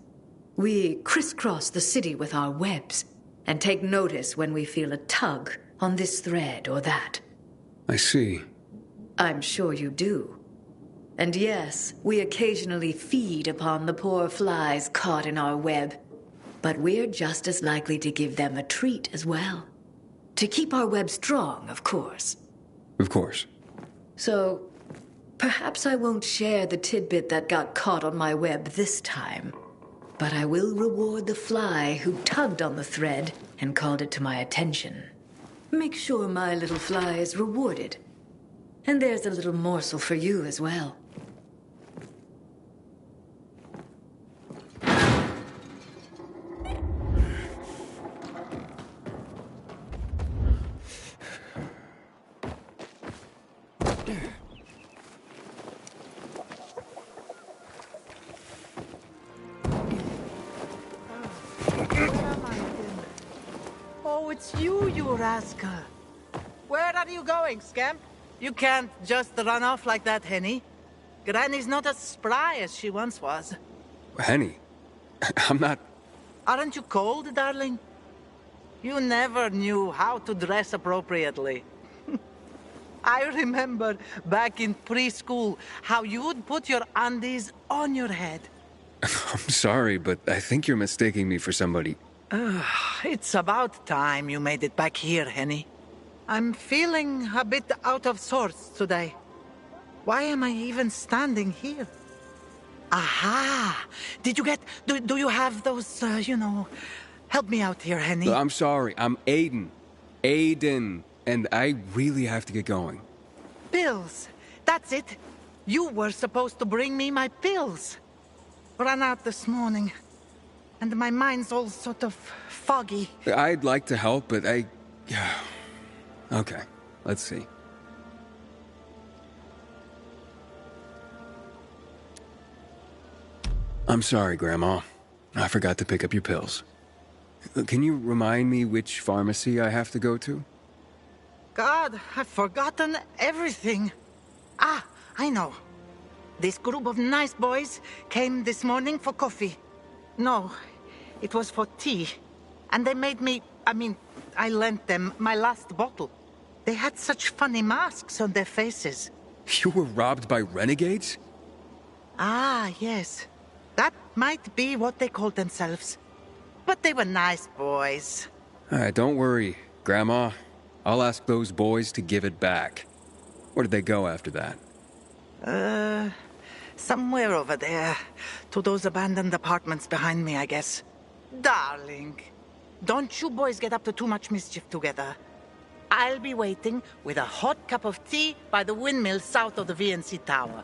We crisscross the city with our webs and take notice when we feel a tug on this thread or that. I see. I'm sure you do. And yes, we occasionally feed upon the poor flies caught in our web, but we're just as likely to give them a treat as well. To keep our web strong, of course. Of course. So, perhaps I won't share the tidbit that got caught on my web this time, but I will reward the fly who tugged on the thread and called it to my attention. Make sure my little fly is rewarded. And there's a little morsel for you as well. Oh, it's you, rascal. Where are you going, scamp? You can't just run off like that, Henny. Granny's not as spry as she once was. Henny? I'm not... Aren't you cold, darling? You never knew how to dress appropriately. I remember back in preschool how you would put your undies on your head. I'm sorry, but I think you're mistaking me for somebody. It's about time you made it back here, Henny. I'm feeling a bit out of sorts today. Why am I even standing here? Aha! Did you get... Do you have those, Help me out here, Henny. I'm sorry, I'm Aiden. Aiden. And I really have to get going. Pills. That's it. You were supposed to bring me my pills. Ran out this morning. And my mind's all sort of foggy. I'd like to help, but Yeah. Okay, let's see. I'm sorry, Grandma. I forgot to pick up your pills. Can you remind me which pharmacy I have to go to? God, I've forgotten everything. Ah, I know. This group of nice boys came this morning for coffee. No, it was for tea. And they made me... I lent them my last bottle. They had such funny masks on their faces. You were robbed by renegades? Ah, yes. That might be what they called themselves. But they were nice boys. Don't worry, Grandma. I'll ask those boys to give it back. Where did they go after that? Somewhere over there. To those abandoned apartments behind me, I guess. Darling, don't you boys get up to too much mischief together. I'll be waiting with a hot cup of tea by the windmill south of the VNC Tower.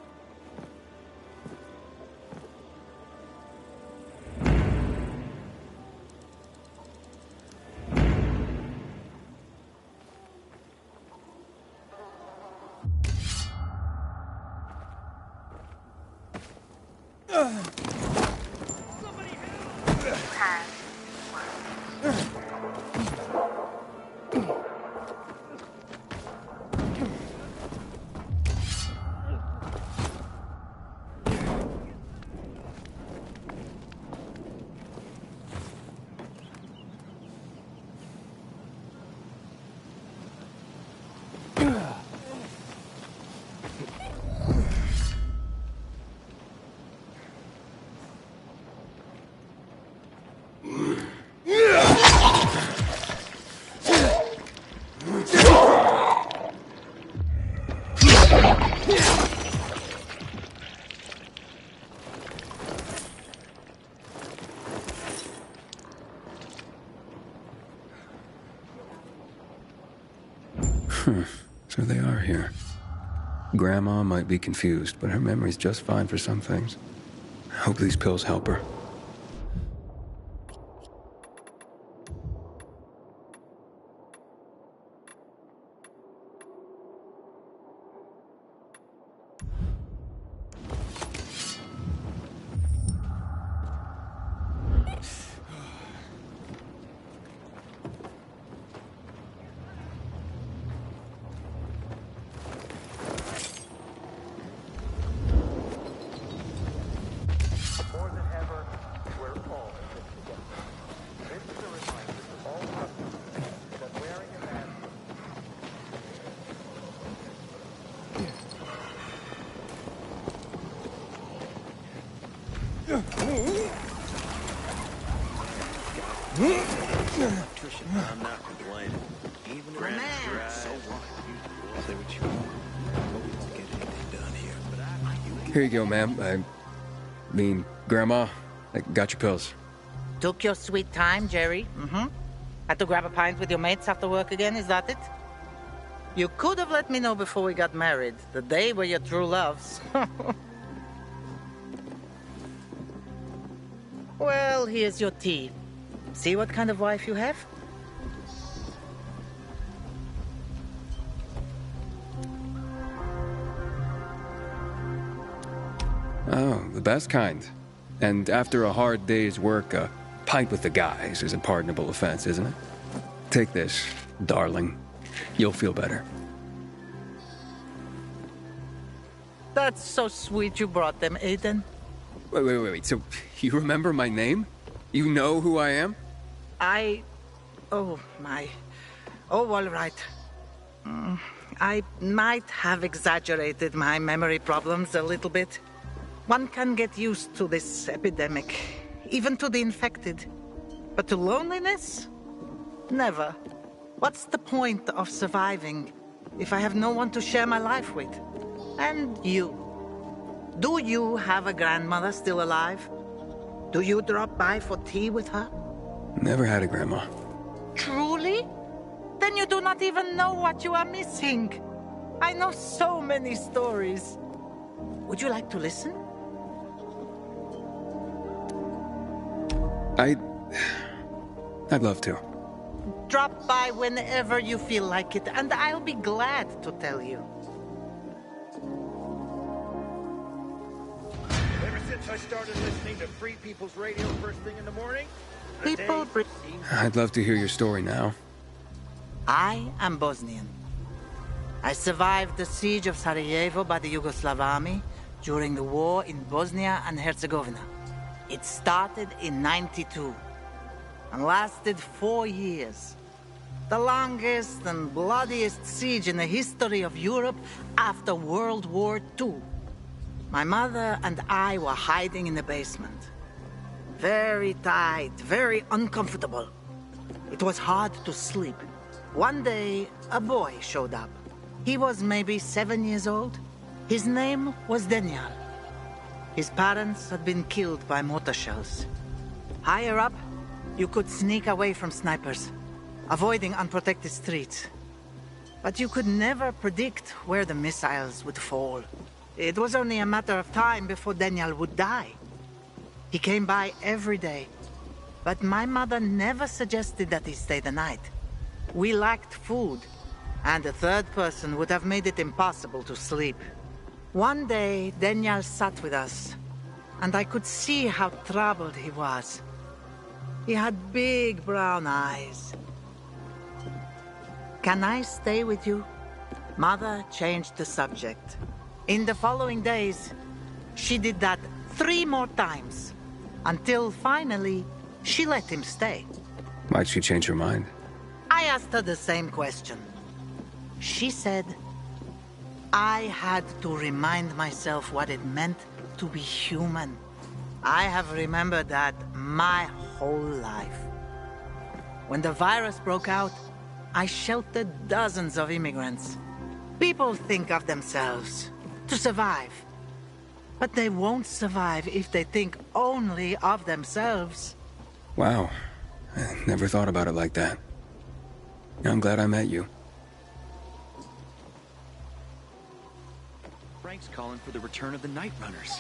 So they are here. Grandma might be confused, but her memory's just fine for some things. I hope these pills help her. More than ever, we're all in this together. This is a reminder to all customers that wearing a mask. I'm not complaining. Even around the so what? Say what you want. But we won't get anything done here. But Here you go, ma'am. I mean, Grandma, I got your pills. Took your sweet time, Jerry. Mm-hmm. Had to grab a pint with your mates after work again, is that it? You could have let me know before we got married. The day were your true loves. Well, here's your tea. See what kind of wife you have? Oh, the best kind. And after a hard day's work, a pint with the guys is a pardonable offense, isn't it? Take this, darling. You'll feel better. That's so sweet you brought them, Aiden. Wait. So, you remember my name? You know who I am? Oh, my. Oh, all right. I might have exaggerated my memory problems a little bit. One can get used to this epidemic, even to the infected. But to loneliness? Never. What's the point of surviving if I have no one to share my life with? And you. Do you have a grandmother still alive? Do you drop by for tea with her? Never had a grandma. Truly? Then you do not even know what you are missing. I know so many stories. Would you like to listen? I'd love to. Drop by whenever you feel like it, and I'll be glad to tell you. Ever since I started listening to Free People's Radio first thing in the morning, I'd love to hear your story now. I am Bosnian. I survived the siege of Sarajevo by the Yugoslav army during the war in Bosnia and Herzegovina. It started in '92 and lasted 4 years. The longest and bloodiest siege in the history of Europe after World War II. My mother and I were hiding in the basement. Very tight, very uncomfortable. It was hard to sleep. One day, a boy showed up. He was maybe 7 years old. His name was Daniel. His parents had been killed by mortar shells. Higher up, you could sneak away from snipers, avoiding unprotected streets. But you could never predict where the missiles would fall. It was only a matter of time before Daniel would die. He came by every day, but my mother never suggested that he stay the night. We lacked food, and a third person would have made it impossible to sleep. One day, Daniel sat with us, and I could see how troubled he was. He had big brown eyes. Can I stay with you? Mother changed the subject. In the following days, she did that 3 more times, until finally, she let him stay. Why'd she change her mind? I asked her the same question. She said, I had to remind myself what it meant to be human. I have remembered that my whole life. When the virus broke out, I sheltered dozens of immigrants. People think of themselves to survive. But they won't survive if they think only of themselves. Wow. I never thought about it like that. I'm glad I met you. Frank's calling for the return of the Night Runners.